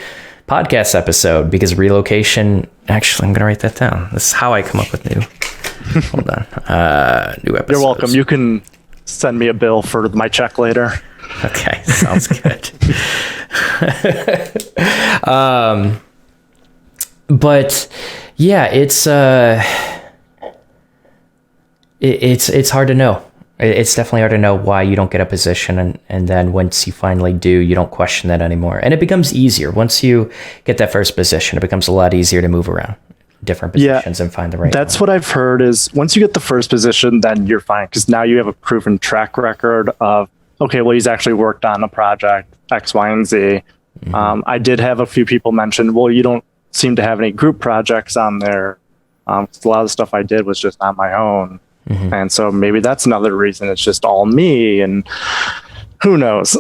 podcast episode, because relocation, actually, I'm going to write that down. This is how I come up with new episodes. You're welcome. You can send me a bill for my check later. Okay. Sounds good. But yeah, it's hard to know. It's definitely hard to know why you don't get a position, and then once you finally do, you don't question that anymore. And it becomes easier. Once you get that first position, it becomes a lot easier to move around different positions and find the right That's one. what I've heard is once you get the first position, then you're fine, because now you have a proven track record of, okay, well, he's actually worked on a project X, Y, and Z. Mm-hmm. I did have a few people mention, well, you don't seem to have any group projects on there. 'Cause a lot of the stuff I did was just on my own. Mm-hmm. And so maybe that's another reason it's just all me, and who knows?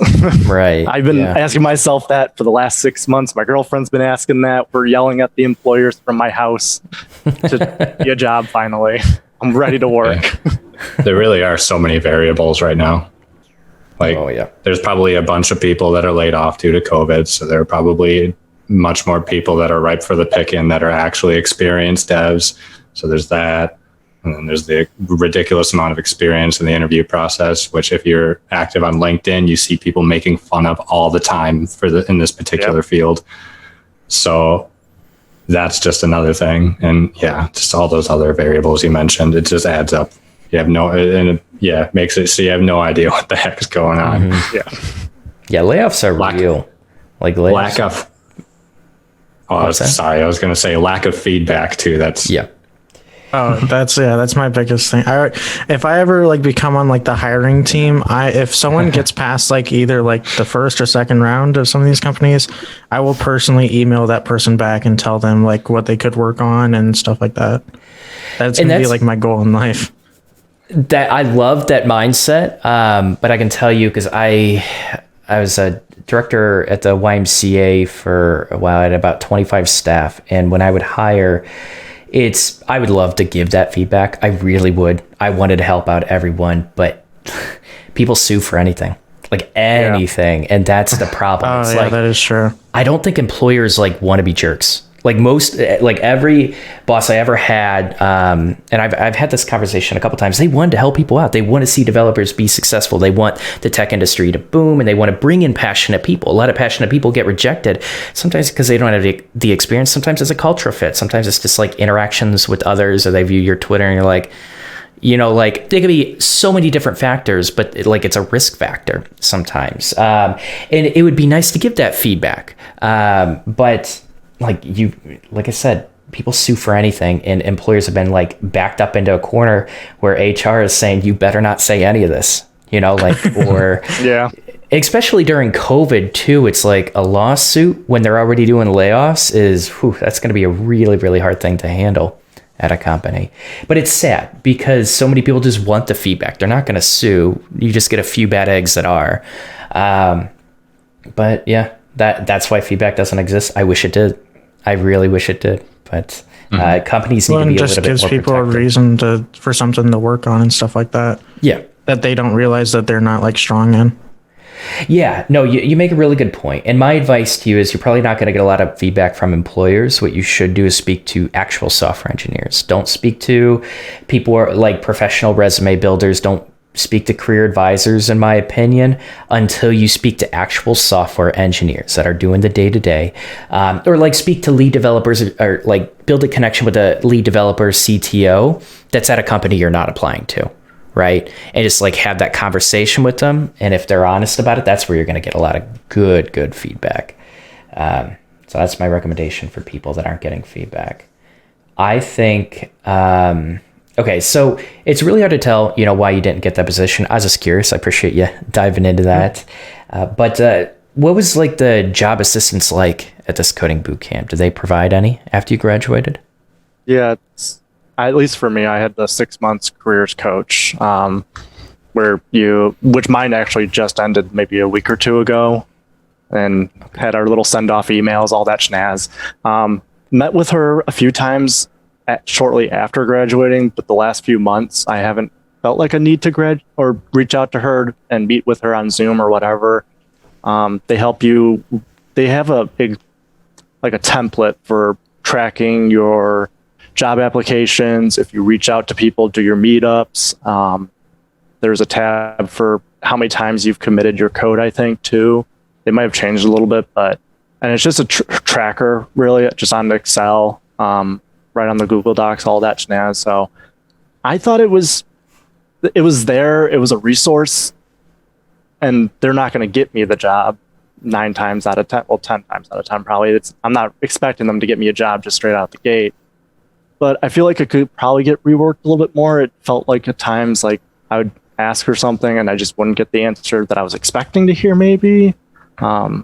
Right. I've been asking myself that for the last 6 months. My girlfriend's been asking that. We're yelling at the employers from my house to get a job finally. I'm ready to work. Yeah. There really are so many variables right now. There's probably a bunch of people that are laid off due to COVID. So there are probably much more people that are ripe for the picking that are actually experienced devs. So there's that. And then there's the ridiculous amount of experience in the interview process, which if you're active on LinkedIn, you see people making fun of all the time in this particular field. So that's just another thing. And yeah, just all those other variables you mentioned, it just adds up. You have makes it so you have no idea what the heck is going on. Yeah, layoffs are real. Like layoffs. Lack of I was going to say lack of feedback too. That's that's my biggest thing. If I ever like become on like the hiring team, if someone gets past like either like the first or second round of some of these companies, I will personally email that person back and tell them like what they could work on and stuff like that. That's gonna be like my goal in life. That I love that mindset, but I can tell you because I was a director at the YMCA for a while. I had about 25 staff, and when I would hire, I would love to give that feedback. I really would. I wanted to help out everyone, but people sue for anything, like anything, and that's the problem. It's like, that is true. I don't think employers like want to be jerks. Like every boss I ever had, and I've had this conversation a couple times. They want to help people out. They want to see developers be successful. They want the tech industry to boom, and they want to bring in passionate people. A lot of passionate people get rejected, sometimes because they don't have the experience. Sometimes it's a cultural fit. Sometimes it's just like interactions with others, or they view your Twitter and you're like, like there could be so many different factors, but it's a risk factor sometimes. And it would be nice to give that feedback, but. Like I said, people sue for anything, and employers have been like backed up into a corner where HR is saying, you better not say any of this, or especially during COVID too. It's like a lawsuit when they're already doing layoffs that's going to be a really, really hard thing to handle at a company. But it's sad because so many people just want the feedback. They're not going to sue. You just get a few bad eggs that are. But yeah, that's why feedback doesn't exist. I wish it did. I really wish it did, but companies need to be a little bit more protected. It just gives people a reason for something to work on and stuff like that. Yeah. That they don't realize that they're not like strong in. Yeah, no, you make a really good point. And my advice to you is you're probably not going to get a lot of feedback from employers. What you should do is speak to actual software engineers. Don't speak to people who are like professional resume builders. Don't speak to career advisors, in my opinion, until you speak to actual software engineers that are doing the day-to-day, or like speak to lead developers, or like build a connection with a lead developer CTO that's at a company you're not applying to, right? And just like have that conversation with them. And if they're honest about it, that's where you're going to get a lot of good feedback. So that's my recommendation for people that aren't getting feedback. I think, okay, so it's really hard to tell, why you didn't get that position. I was just curious. I appreciate you diving into that. But what was like the job assistance like at this coding bootcamp? Did they provide any after you graduated? Yeah, at least for me, I had the 6 months careers coach, which mine actually just ended maybe a week or two ago, and had our little send off emails, all that schnaz. Met with her a few times shortly after graduating, but the last few months I haven't felt like a need to reach out to her and meet with her on Zoom or whatever. They help you. They have a big, like a template for tracking your job applications. If you reach out to people, do your meetups. There's a tab for how many times you've committed your code, I think, too. They might have changed a little bit, and it's just a tracker, really, just on Excel. Right on the Google Docs, all that snaz. So I thought it was there. It was a resource, and they're not going to get me the job 9 times out of 10. Well, 10 times out of 10 probably. I'm not expecting them to get me a job just straight out the gate. But I feel like it could probably get reworked a little bit more. It felt like at times like I would ask her something and I just wouldn't get the answer that I was expecting to hear. Maybe I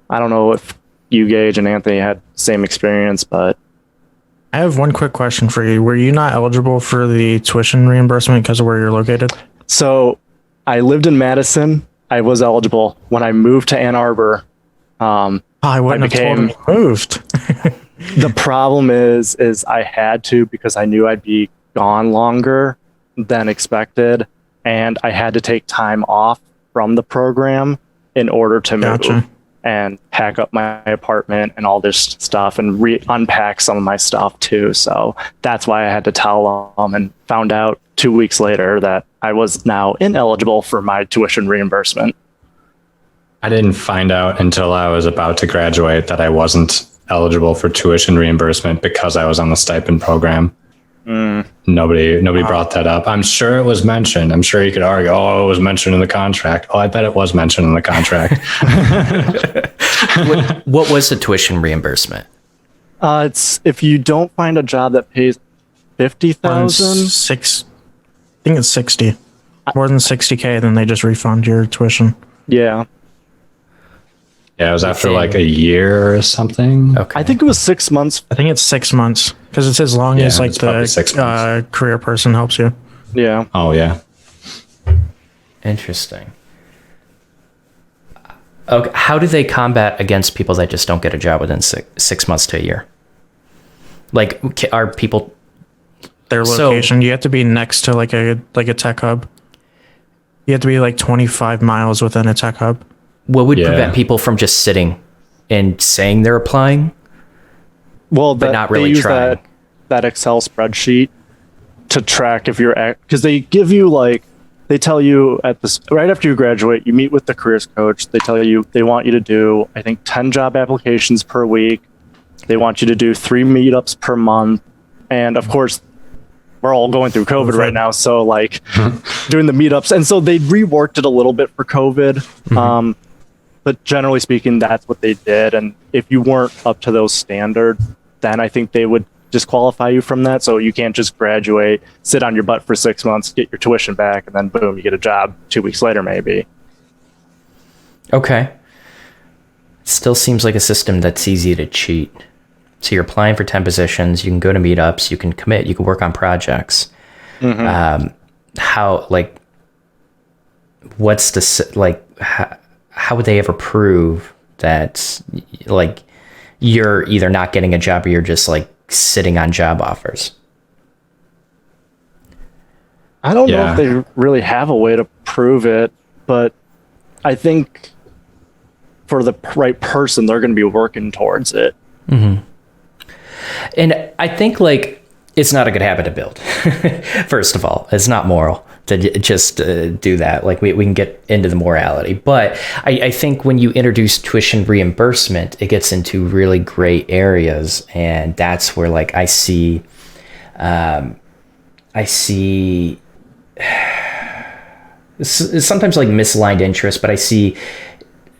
don't know if you, Gage, and Anthony had the same experience, but. I have one quick question for you. Were you not eligible for the tuition reimbursement because of where you're located? So I lived in Madison. I was eligible. When I moved to Ann Arbor, I wouldn't have told him you moved. The problem is I had to, because I knew I'd be gone longer than expected, and I had to take time off from the program in order to move. Gotcha. and pack up my apartment and all this stuff and unpack some of my stuff too. So that's why I had to tell them, and found out 2 weeks later that I was now ineligible for my tuition reimbursement. I didn't find out until I was about to graduate that I wasn't eligible for tuition reimbursement because I was on the stipend program. Nobody brought that up. I'm sure it was mentioned. I'm sure you could argue, oh, it was mentioned in the contract. Oh, I bet it was mentioned in the contract. What was the tuition reimbursement? It's if you don't find a job that pays 50,000. I think it's 60. More than 60K, then they just refund your tuition. Yeah. Yeah, it was after like a year or something. Okay. I think it was 6 months. I think it's 6 months because it's as long as like it's probably 6 months. career person helps you. Yeah. Oh, yeah. Interesting. Okay, how do they combat against people that just don't get a job within 6 months to a year? Like, are people Their location, you have to be next to like a tech hub. You have to be like 25 miles within a tech hub. what would prevent people from just sitting and saying they're applying? Well, but not really they use trying. that Excel spreadsheet to track if you're because they give you they tell you at this right after you graduate, you meet with the careers coach. They tell you they want you to do, I think, 10 job applications per week. They want you to do 3 meetups per month. And of course, we're all going through COVID right now. So doing the meetups. And so they reworked it a little bit for COVID. But generally speaking, that's what they did. And if you weren't up to those standards, then I think they would disqualify you from that. So you can't just graduate, sit on your butt for 6 months, get your tuition back, and then boom, you get a job 2 weeks later, maybe. Okay. Still seems like a system that's easy to cheat. So you're applying for 10 positions, you can go to meetups, you can commit, you can work on projects. What's the, how would they ever prove that, you're either not getting a job or you're just, sitting on job offers? I don't know if they really have a way to prove it, but I think for the right person, they're going to be working towards it. And I think it's not a good habit to build. First of all, it's not moral to just do that. We can get into the morality, but I think when you introduce tuition reimbursement, it gets into really gray areas, and that's where I see sometimes misaligned interest, but I see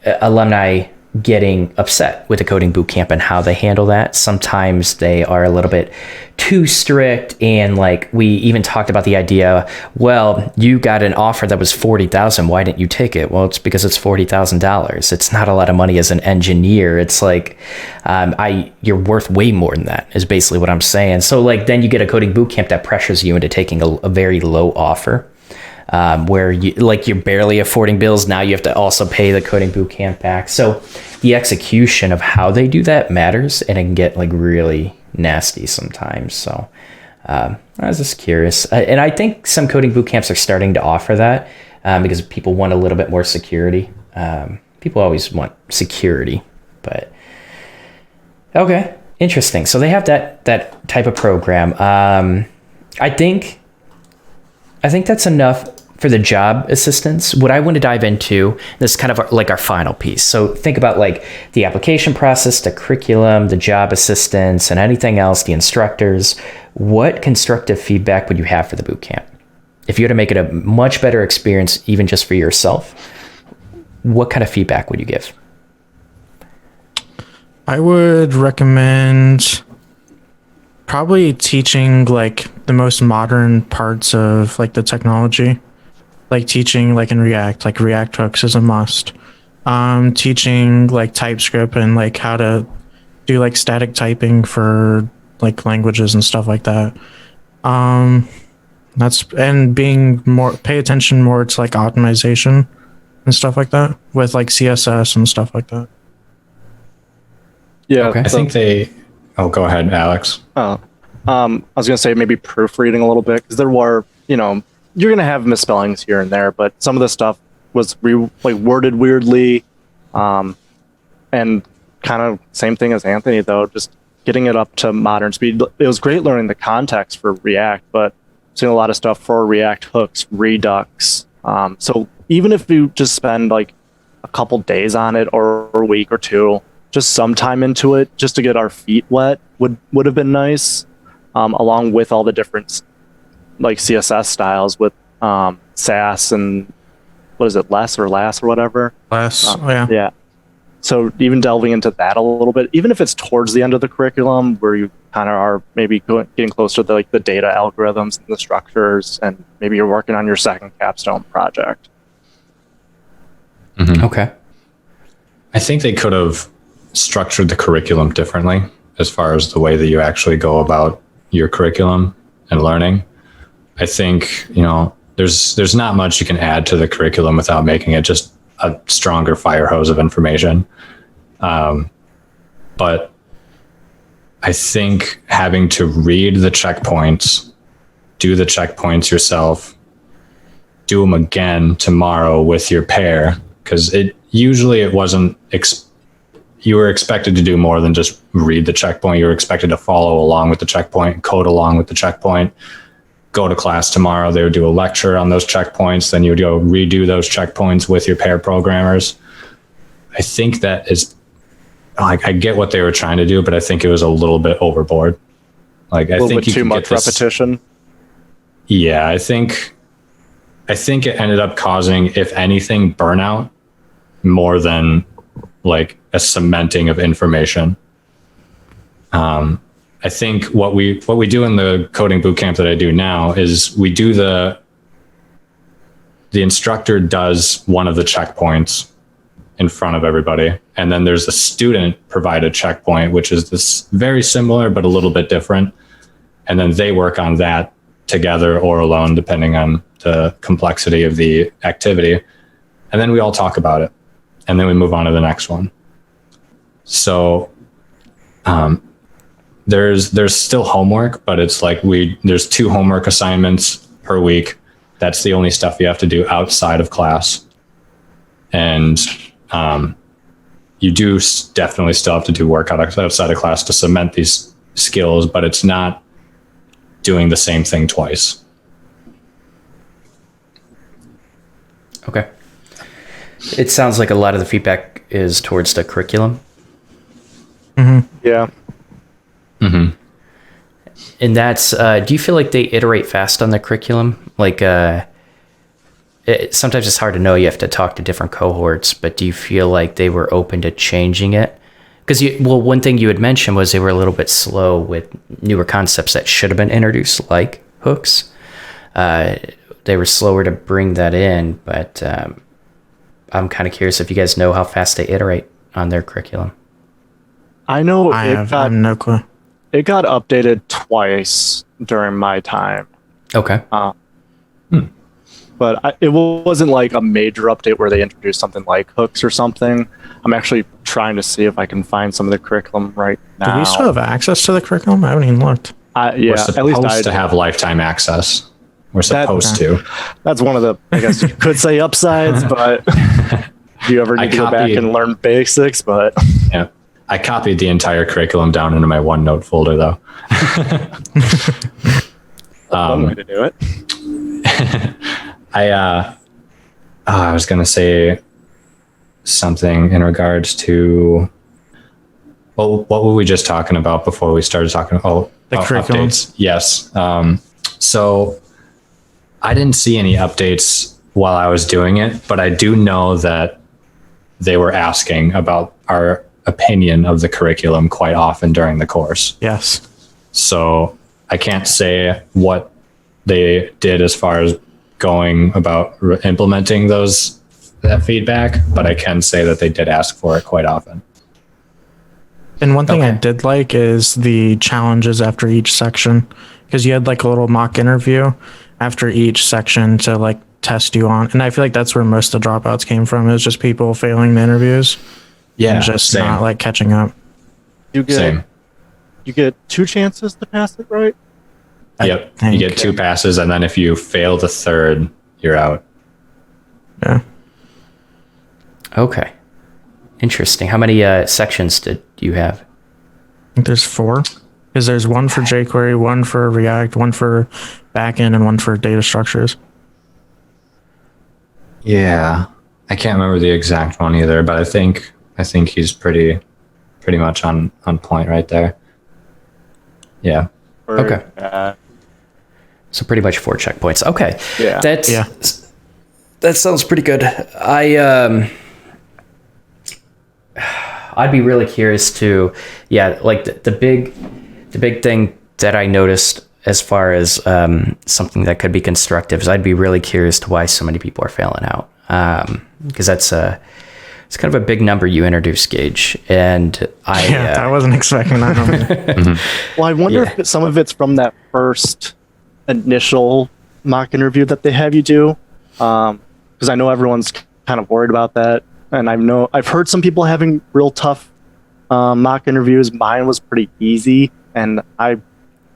alumni getting upset with the coding bootcamp and how they handle that. Sometimes they are a little bit too strict, and we even talked about the idea, well, you got an offer that was $40,000, why didn't you take it? Well, it's because it's $40,000. It's not a lot of money as an engineer. It's you're worth way more than that, is basically what I'm saying. So then you get a coding bootcamp that pressures you into taking a very low offer, where you're barely affording bills. Now you have to also pay the coding bootcamp back. So the execution of how they do that matters, and it can get really nasty sometimes. So I was just curious, and I think some coding bootcamps are starting to offer that because people want a little bit more security. People always want security, but okay, interesting. So they have that type of program. I think that's enough for the job assistance. What I want to dive into, this is kind of our final piece. So think about the application process, the curriculum, the job assistance, and anything else, the instructors. What constructive feedback would you have for the bootcamp? If you were to make it a much better experience, even just for yourself, what kind of feedback would you give? I would recommend probably teaching the most modern parts of the technology, teaching in React, React hooks is a must. Teaching TypeScript and how to do static typing for languages and stuff like that. And pay attention more to optimization and stuff like that with CSS and stuff like that. Yeah, okay. I think they. Oh, go ahead, Alex. I was going to say maybe proofreading a little bit, because there were, you're going to have misspellings here and there, but some of the stuff was worded weirdly. And kind of same thing as Anthony, though, just getting it up to modern speed. It was great learning the context for React, but seeing a lot of stuff for React hooks, Redux. So even if you just spend like a couple days on it or a week or two, just some time into it, just to get our feet wet would have been nice, along with all the different like CSS styles with Sass and what is it, Less or Lass or whatever. Yeah. So even delving into that a little bit, even if it's towards the end of the curriculum where you kind of are maybe getting closer to like the data algorithms and the structures, and maybe you're working on your second capstone project. Mm-hmm. Okay. I think they could have structured the curriculum differently as far as the way that you actually go about your curriculum and learning. I think, there's not much you can add to the curriculum without making it just a stronger fire hose of information. But I think having to read the checkpoints, do the checkpoints yourself, do them again tomorrow with your pair, because it wasn't, you were expected to do more than just read the checkpoint. You were expected to follow along with the checkpoint, code along with the checkpoint, go to class tomorrow. They would do a lecture on those checkpoints. Then you would go redo those checkpoints with your pair programmers. I think that is, like, I get what they were trying to do, but I think it was a little bit overboard. Like, I think too much repetition. Yeah, I think it ended up causing, if anything, burnout more than like a cementing of information. I think what we do in the coding bootcamp that I do now is we do the instructor does one of the checkpoints in front of everybody, and then there's a student provided checkpoint, which is this very similar but a little bit different, and then they work on that together or alone depending on the complexity of the activity, and then we all talk about it, and then we move on to the next one. So there's still homework, but it's like there's 2 homework assignments per week. That's the only stuff you have to do outside of class. And you do definitely still have to do work outside of class to cement these skills, but it's not doing the same thing twice. Okay. It sounds like a lot of the feedback is towards the curriculum. Mm-hmm. Yeah. Mm-hmm. And that's, do you feel like they iterate fast on the curriculum? Like, sometimes it's hard to know. You have to talk to different cohorts, but do you feel like they were open to changing it? Because one thing you had mentioned was they were a little bit slow with newer concepts that should have been introduced, like hooks. They were slower to bring that in, but I'm kind of curious if you guys know how fast they iterate on their curriculum. I have no clue. It got updated twice during my time. Okay. But it wasn't like a major update where they introduced something like hooks or something. I'm actually trying to see if I can find some of the curriculum right now. Do we still have access to the curriculum? I haven't even looked. Yeah, we're supposed to have lifetime access. We're supposed to. That's one of the, I guess you could say, upsides, but you ever need to go back and learn basics, but... Yeah. I copied the entire curriculum down into my OneNote folder, though. One way to do it. I was going to say something in regards to... Well, what were we just talking about before we started talking? The curriculum. Updates. Yes. So I didn't see any updates while I was doing it, but I do know that they were asking about our opinion of the curriculum quite often during the course. Yes. So I can't say what they did as far as going about implementing that feedback, but I can say that they did ask for it quite often. And one thing I did like is the challenges after each section, because you had like a little mock interview after each section to like test you on. And I feel like that's where most of the dropouts came from. It was just people failing the interviews. Yeah, and just not like catching up. You get 2 chances to pass it, right? Yep. You get 2 passes, and then if you fail the third, you're out. Yeah. Okay. Interesting. How many sections did you have? I think there's 4. Because there's one for jQuery, one for React, one for backend, and one for data structures. Yeah, I can't remember the exact one either, but I think he's pretty much on point right there. Yeah. Okay. So pretty much 4 checkpoints. Okay. Yeah. That sounds pretty good. I'd be really curious to, like the big thing that I noticed as far as something that could be constructive is I'd be really curious to why so many people are failing out. Because it's kind of a big number you introduced, Gage, and I wasn't expecting that number. Mm-hmm. Well, I wonder if some of it's from that first initial mock interview that they have you do, because I know everyone's kind of worried about that, and I've heard some people having real tough mock interviews. Mine was pretty easy, and I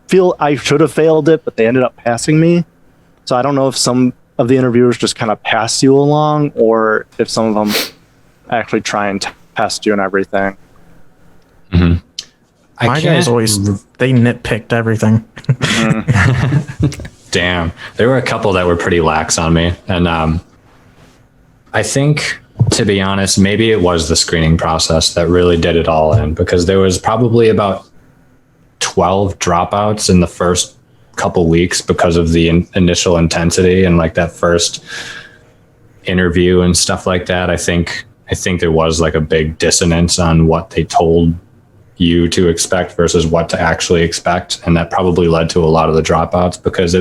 feel I should have failed it, but they ended up passing me. So I don't know if some of the interviewers just kind of pass you along, or if some of them actually try and test you and everything. Mm-hmm. My guys they nitpicked everything. Damn, there were a couple that were pretty lax on me, and I think, to be honest, maybe it was the screening process that really did it all in, because there was probably about 12 dropouts in the first couple weeks because of the initial intensity and like that first interview and stuff like that. I think there was like a big dissonance on what they told you to expect versus what to actually expect, and that probably led to a lot of the dropouts, because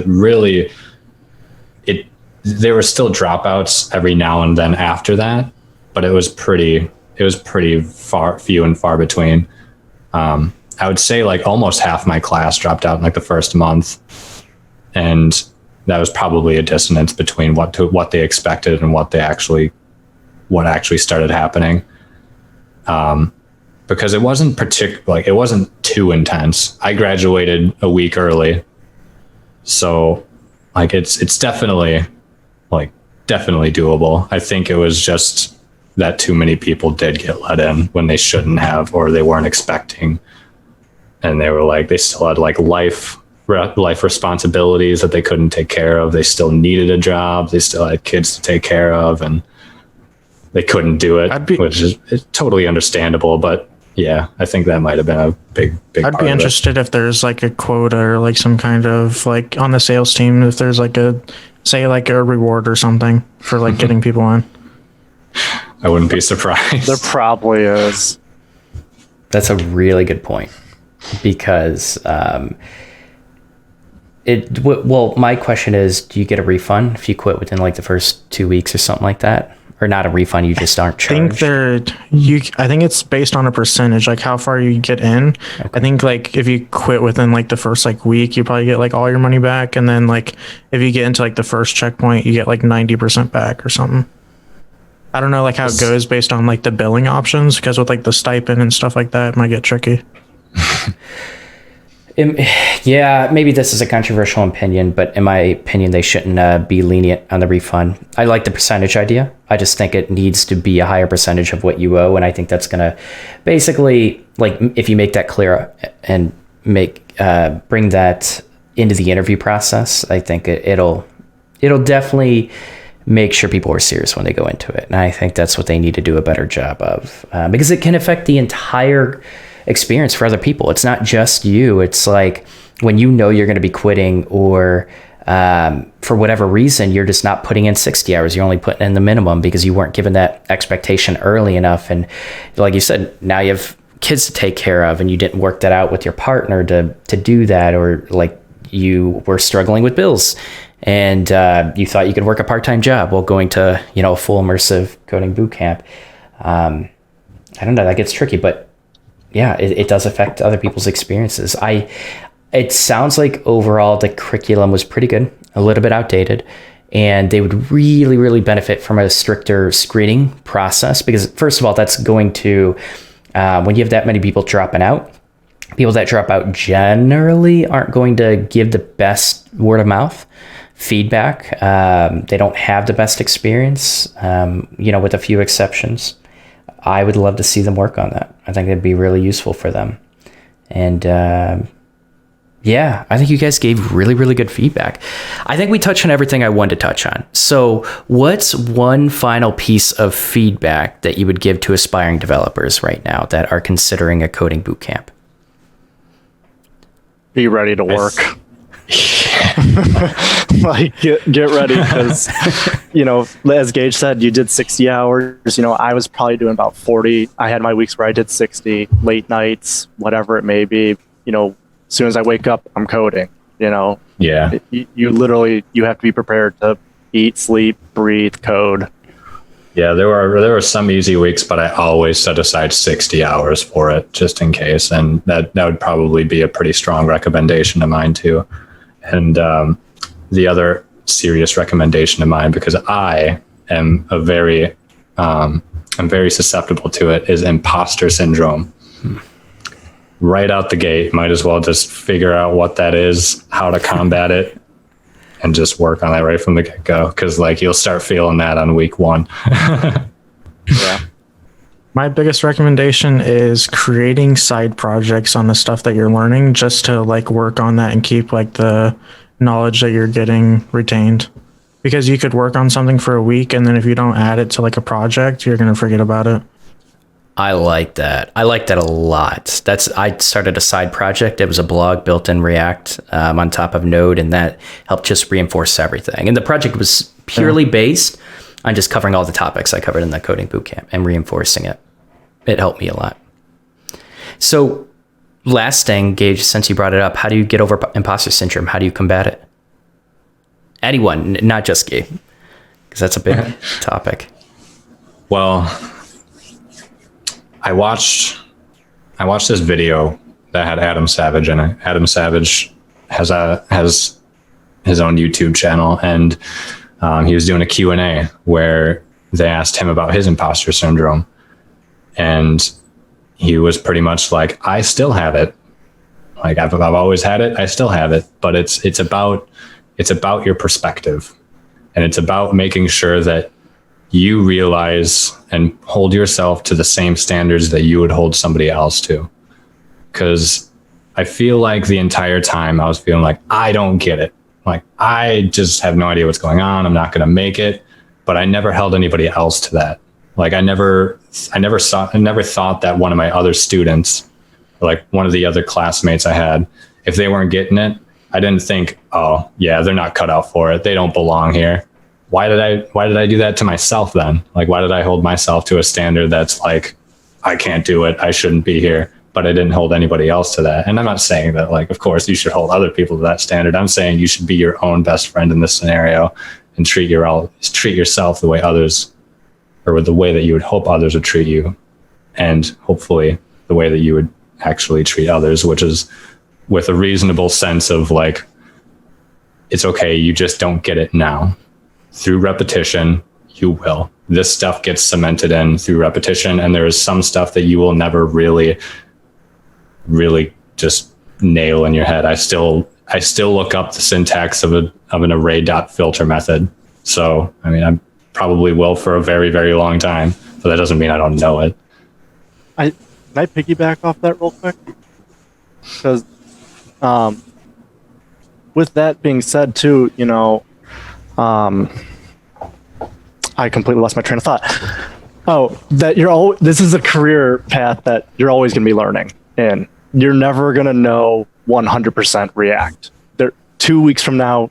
there were still dropouts every now and then after that, but it was pretty few and far between. I would say like almost half my class dropped out in like the first month, and that was probably a dissonance between what they expected and what actually started happening. Because it wasn't it wasn't too intense. I graduated a week early, so like it's definitely doable. I think it was just that too many people did get let in when they shouldn't have, or they weren't expecting, and they still had like life responsibilities that they couldn't take care of. They still needed a job. They still had kids to take care of, and they couldn't do it, which is totally understandable. But yeah, I think that might have been a big I'd be interested if there's like a quota or like some kind of like on the sales team, if there's like a reward or something for like getting people on. I wouldn't be surprised. There probably is. That's a really good point, because my question is, do you get a refund if you quit within like the first 2 weeks or something like that? Or not a refund, you just aren't charged? I think it's based on a percentage, like how far you get in. Okay. I think like if you quit within like the first like week, you probably get like all your money back, and then like if you get into like the first checkpoint, you get like 90% back or something. I don't know like how it goes based on like the billing options, because with like the stipend and stuff like that, it might get tricky. Yeah, maybe this is a controversial opinion, but in my opinion, they shouldn't be lenient on the refund. I like the percentage idea. I just think it needs to be a higher percentage of what you owe, and I think that's going to basically, like, if you make that clear and bring that into the interview process, I think it'll definitely make sure people are serious when they go into it. And I think that's what they need to do a better job of, because it can affect the entire experience for other people. It's not just you. It's like when you know you're going to be quitting, or for whatever reason you're just not putting in 60 hours, you're only putting in the minimum because you weren't given that expectation early enough. And like you said, now you have kids to take care of, and you didn't work that out with your partner to do that, or like you were struggling with bills and you thought you could work a part-time job while going to a full immersive coding boot camp. I don't know, that gets tricky, but yeah, it does affect other people's experiences. It sounds like overall the curriculum was pretty good, a little bit outdated, and they would really, really benefit from a stricter screening process, because first of all, that's going to, when you have that many people dropping out, people that drop out generally aren't going to give the best word of mouth feedback. They don't have the best experience, with a few exceptions. I would love to see them work on that. I think it'd be really useful for them. And yeah, I think you guys gave really, really good feedback. I think we touched on everything I wanted to touch on. So what's one final piece of feedback that you would give to aspiring developers right now that are considering a coding bootcamp? Be ready to work. Like get ready, because as Gage said, you did 60 hours. I was probably doing about 40. I had my weeks where I did 60, late nights, whatever it may be. As soon as I wake up, I'm coding. Yeah. You literally, you have to be prepared to eat, sleep, breathe, code. Yeah, there were some easy weeks, but I always set aside 60 hours for it just in case, and that would probably be a pretty strong recommendation of mine too. And the other serious recommendation of mine, because I am I'm very susceptible to it, is imposter syndrome. Right out the gate, might as well just figure out what that is, how to combat it, and just work on that right from the get-go, because you'll start feeling that on week 1. Yeah. My biggest recommendation is creating side projects on the stuff that you're learning, just to work on that and keep the knowledge that you're getting retained. Because you could work on something for a week, and then if you don't add it to a project, you're going to forget about it. I like that. I like that a lot. I started a side project. It was a blog built in React on top of Node, and that helped just reinforce everything. And the project was purely based on just covering all the topics I covered in the coding bootcamp and reinforcing it. It helped me a lot. So last thing, Gage, since you brought it up, how do you get over imposter syndrome? How do you combat it? Anyone, not just Gabe, because that's a big topic. Well, I watched this video that had Adam Savage in it. Adam Savage has his own YouTube channel, and he was doing a Q&A where they asked him about his imposter syndrome, and he was pretty much like, I still have it. I've always had it. I still have it, but it's about your perspective, and it's about making sure that you realize and hold yourself to the same standards that you would hold somebody else to. Because I feel like the entire time I was feeling like, I don't get it. I just have no idea what's going on. I'm not going to make it. But I never held anybody else to that. I never thought that one of my other students, one of the other classmates I had, if they weren't getting it, I didn't think, oh yeah, they're not cut out for it. They don't belong here. Why did I do that to myself then? Why did I hold myself to a standard that's I can't do it, I shouldn't be here, but I didn't hold anybody else to that? And I'm not saying that of course you should hold other people to that standard. I'm saying you should be your own best friend in this scenario and treat yourself the way others, or the way that you would hope others would treat you, and hopefully the way that you would actually treat others, which is with a reasonable sense of it's okay, you just don't get it now. Through repetition, you will. This stuff gets cemented in through repetition, and there is some stuff that you will never really just nail in your head. I still look up the syntax of an array dot filter method. So, I probably will for a very, very long time, but that doesn't mean I don't know it. Can I piggyback off that real quick? Because with that being said too, I completely lost my train of thought. Oh, this is a career path that you're always going to be learning in. You're never going to know 100% React. 2 weeks from now,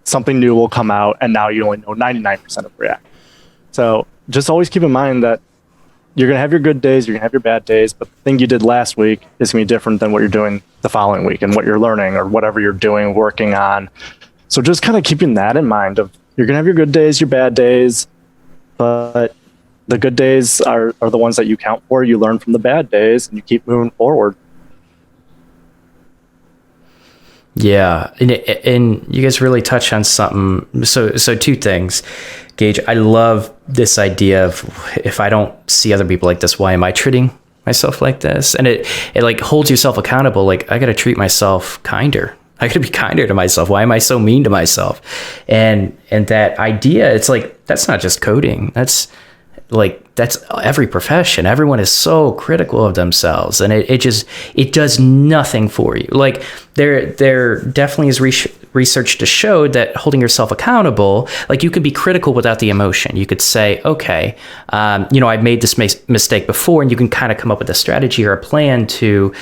something new will come out, and now you only know 99% of React. So just always keep in mind that you're going to have your good days, you're going to have your bad days, but the thing you did last week is going to be different than what you're doing the following week, and what you're learning or whatever you're doing, working on. So just kind of keeping that in mind of you're going to have your good days, your bad days, but the good days are the ones that you count for. You learn from the bad days and you keep moving forward. Yeah. And you guys really touch on something. So 2 things, Gage. I love this idea of, if I don't see other people like this, why am I treating myself like this? And it holds yourself accountable. I got to treat myself kinder. I got to be kinder to myself. Why am I so mean to myself? And that idea, it's that's not just coding. like that's every profession. Everyone is so critical of themselves, and it does nothing for you. Like there definitely is research to show that holding yourself accountable, like you can be critical without the emotion. You could say, okay, I've made this mistake before, and you can kind of come up with a strategy or a plan to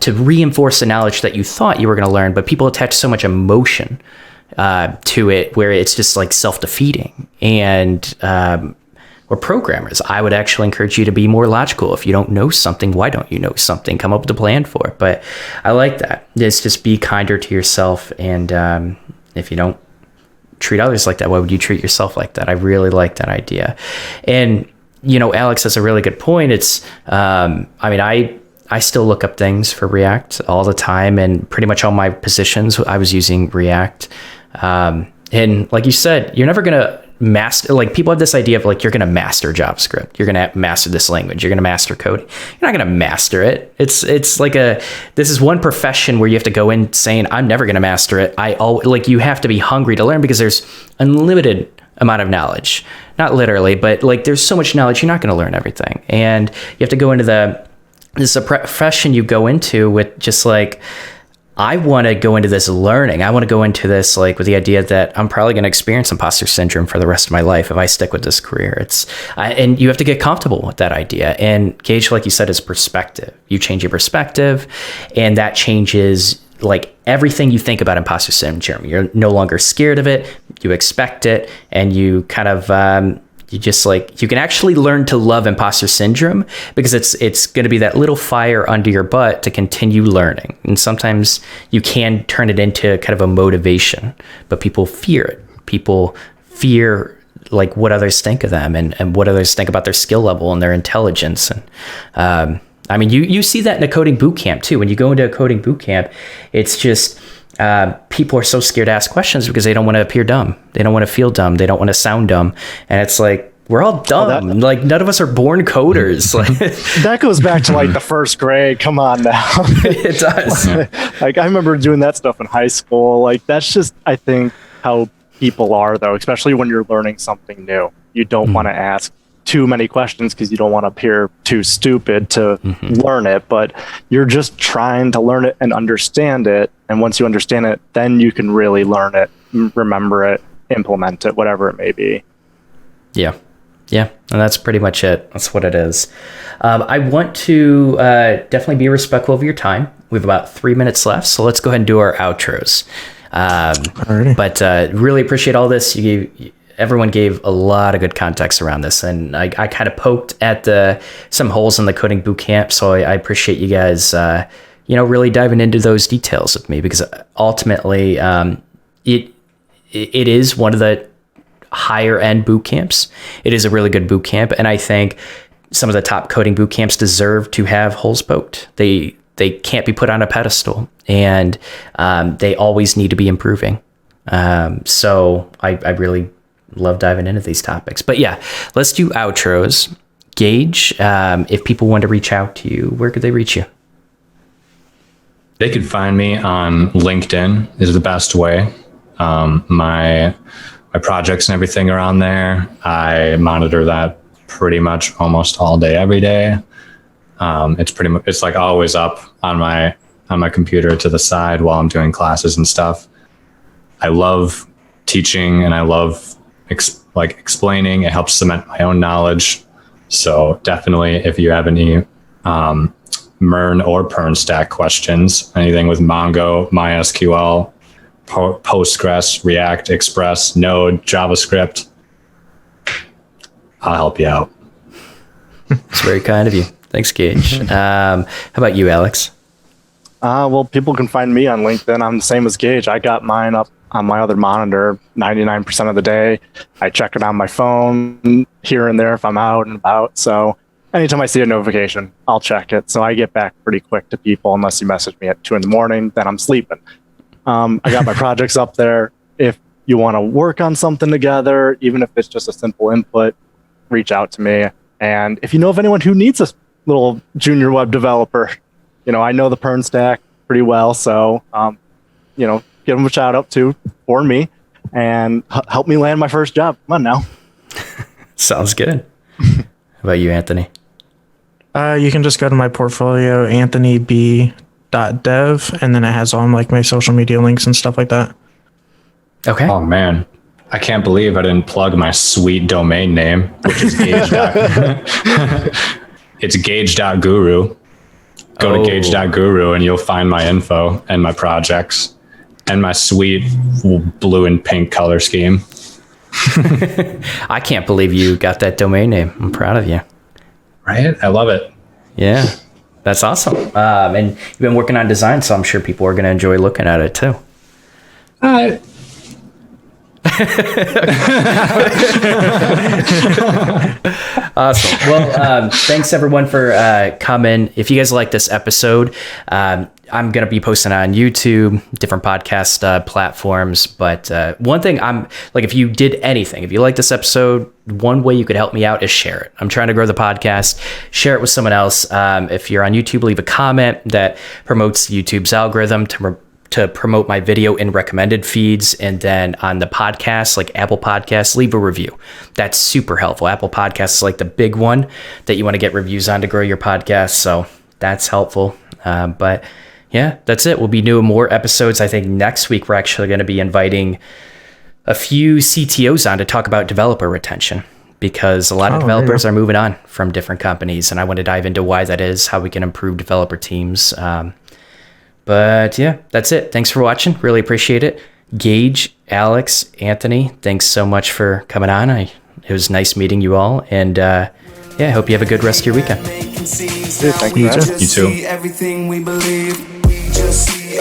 reinforce the knowledge that you thought you were going to learn. But people attach so much emotion to it where it's just like self-defeating. And or programmers, I would actually encourage you to be more logical. If you don't know something, why don't you know something? Come up with a plan for it. But I like that. It's just be kinder to yourself. And if you don't treat others like that, why would you treat yourself like that? I really like that idea. And, Alex has a really good point. It's, I still look up things for React all the time, and pretty much all my positions, I was using React. And like you said, you're never going to master, like people have this idea of like, you're going to master JavaScript. You're going to master this language. You're going to master coding. You're not going to master it. It's like this is one profession where you have to go in saying, I'm never going to master it. You have to be hungry to learn, because there's unlimited amount of knowledge, not literally, but like there's so much knowledge, you're not going to learn everything. And you have to go into this is a profession you go into with just like, I want to go into this learning. I want to go into this like with the idea that I'm probably going to experience imposter syndrome for the rest of my life if I stick with this career. And you have to get comfortable with that idea. And Gage, like you said, is perspective. You change your perspective, and that changes like everything you think about imposter syndrome. You're no longer scared of it. You expect it, and you kind of you can actually learn to love imposter syndrome, because it's going to be that little fire under your butt to continue learning. And sometimes you can turn it into kind of a motivation, but people fear it. People fear like what others think of them, and what others think about their skill level and their intelligence. And you see that in a coding bootcamp too. When you go into a coding bootcamp, it's just people are so scared to ask questions because they don't want to appear dumb. They don't want to feel dumb. They don't want to sound dumb. And it's like, we're all dumb. Like none of us are born coders. Like that goes back to like the first grade. Come on now. It does. Like I remember doing that stuff in high school. Like that's just, I think, how people are though, especially when you're learning something new. You don't want to ask too many questions because you don't want to appear too stupid to learn it, but you're just trying to learn it and understand it. And once you understand it, then you can really learn it, remember it, implement it, whatever it may be. Yeah. Yeah. And that's pretty much it. That's what it is. I want to definitely be respectful of your time. We have about 3 minutes left, so let's go ahead and do our outros. But really appreciate all this. Everyone gave a lot of good context around this, and I kind of poked at some holes in the coding bootcamp. So I appreciate you guys, really diving into those details with me, because ultimately, it is one of the higher end boot camps. It is a really good boot camp, and I think some of the top coding boot camps deserve to have holes poked. They can't be put on a pedestal, and they always need to be improving. So I really love diving into these topics. But yeah, let's do outros. Gage, if people want to reach out to you, where could they reach you? They could find me on LinkedIn is the best way. My projects and everything are on there. I monitor that pretty much almost all day, every day. It's like always up on my computer to the side while I'm doing classes and stuff. I love teaching, and I love explaining. It helps cement my own knowledge. So definitely, if you have any MERN or PERN stack questions, anything with Mongo, MySQL, Postgres, React, Express, Node, JavaScript, I'll help you out. It's very kind of you. Thanks, Gage. How about you, Alex? Well, people can find me on LinkedIn. I'm the same as Gage. I got mine up on my other monitor 99% of the day. I check it on my phone here and there if I'm out and about. So anytime I see a notification, I'll check it. So I get back pretty quick to people, unless you message me at 2 a.m, then I'm sleeping. I got my projects up there. If you want to work on something together, even if it's just a simple input, reach out to me. And if you know of anyone who needs a little junior web developer, I know the Pern stack pretty well. So, give them a shout out for me, and help me land my first job. Come on now. Sounds good. How about you, Anthony? You can just go to my portfolio, anthonyb.dev, and then it has all like my social media links and stuff like that. Okay. Oh man, I can't believe I didn't plug my sweet domain name, which is Gage. It's gage.guru. Go to gage.guru and you'll find my info and my projects and my sweet blue and pink color scheme. I can't believe you got that domain name. I'm proud of you. Right? I love it. Yeah, that's awesome. And you've been working on design, so I'm sure people are going to enjoy looking at it too. Awesome. Well, thanks everyone for coming. If you guys like this episode, I'm going to be posting on YouTube, different podcast platforms. But one thing I'm like, if you did anything, if you like this episode, one way you could help me out is share it. I'm trying to grow the podcast. Share it with someone else. If you're on YouTube, leave a comment that promotes YouTube's algorithm to promote my video in recommended feeds. And then on the podcast, like Apple Podcasts, leave a review. That's super helpful. Apple Podcasts is like the big one that you want to get reviews on to grow your podcast. So that's helpful. But yeah, that's it. We'll be doing more episodes. I think next week we're actually going to be inviting a few CTOs on to talk about developer retention, because a lot of developers are moving on from different companies. And I want to dive into why that is, how we can improve developer teams. But yeah, that's it. Thanks for watching. Really appreciate it. Gage, Alex, Anthony, thanks so much for coming on. It was nice meeting you all. And yeah, I hope you have a good rest of your weekend. Thank you. You too. Everything we believe, we just see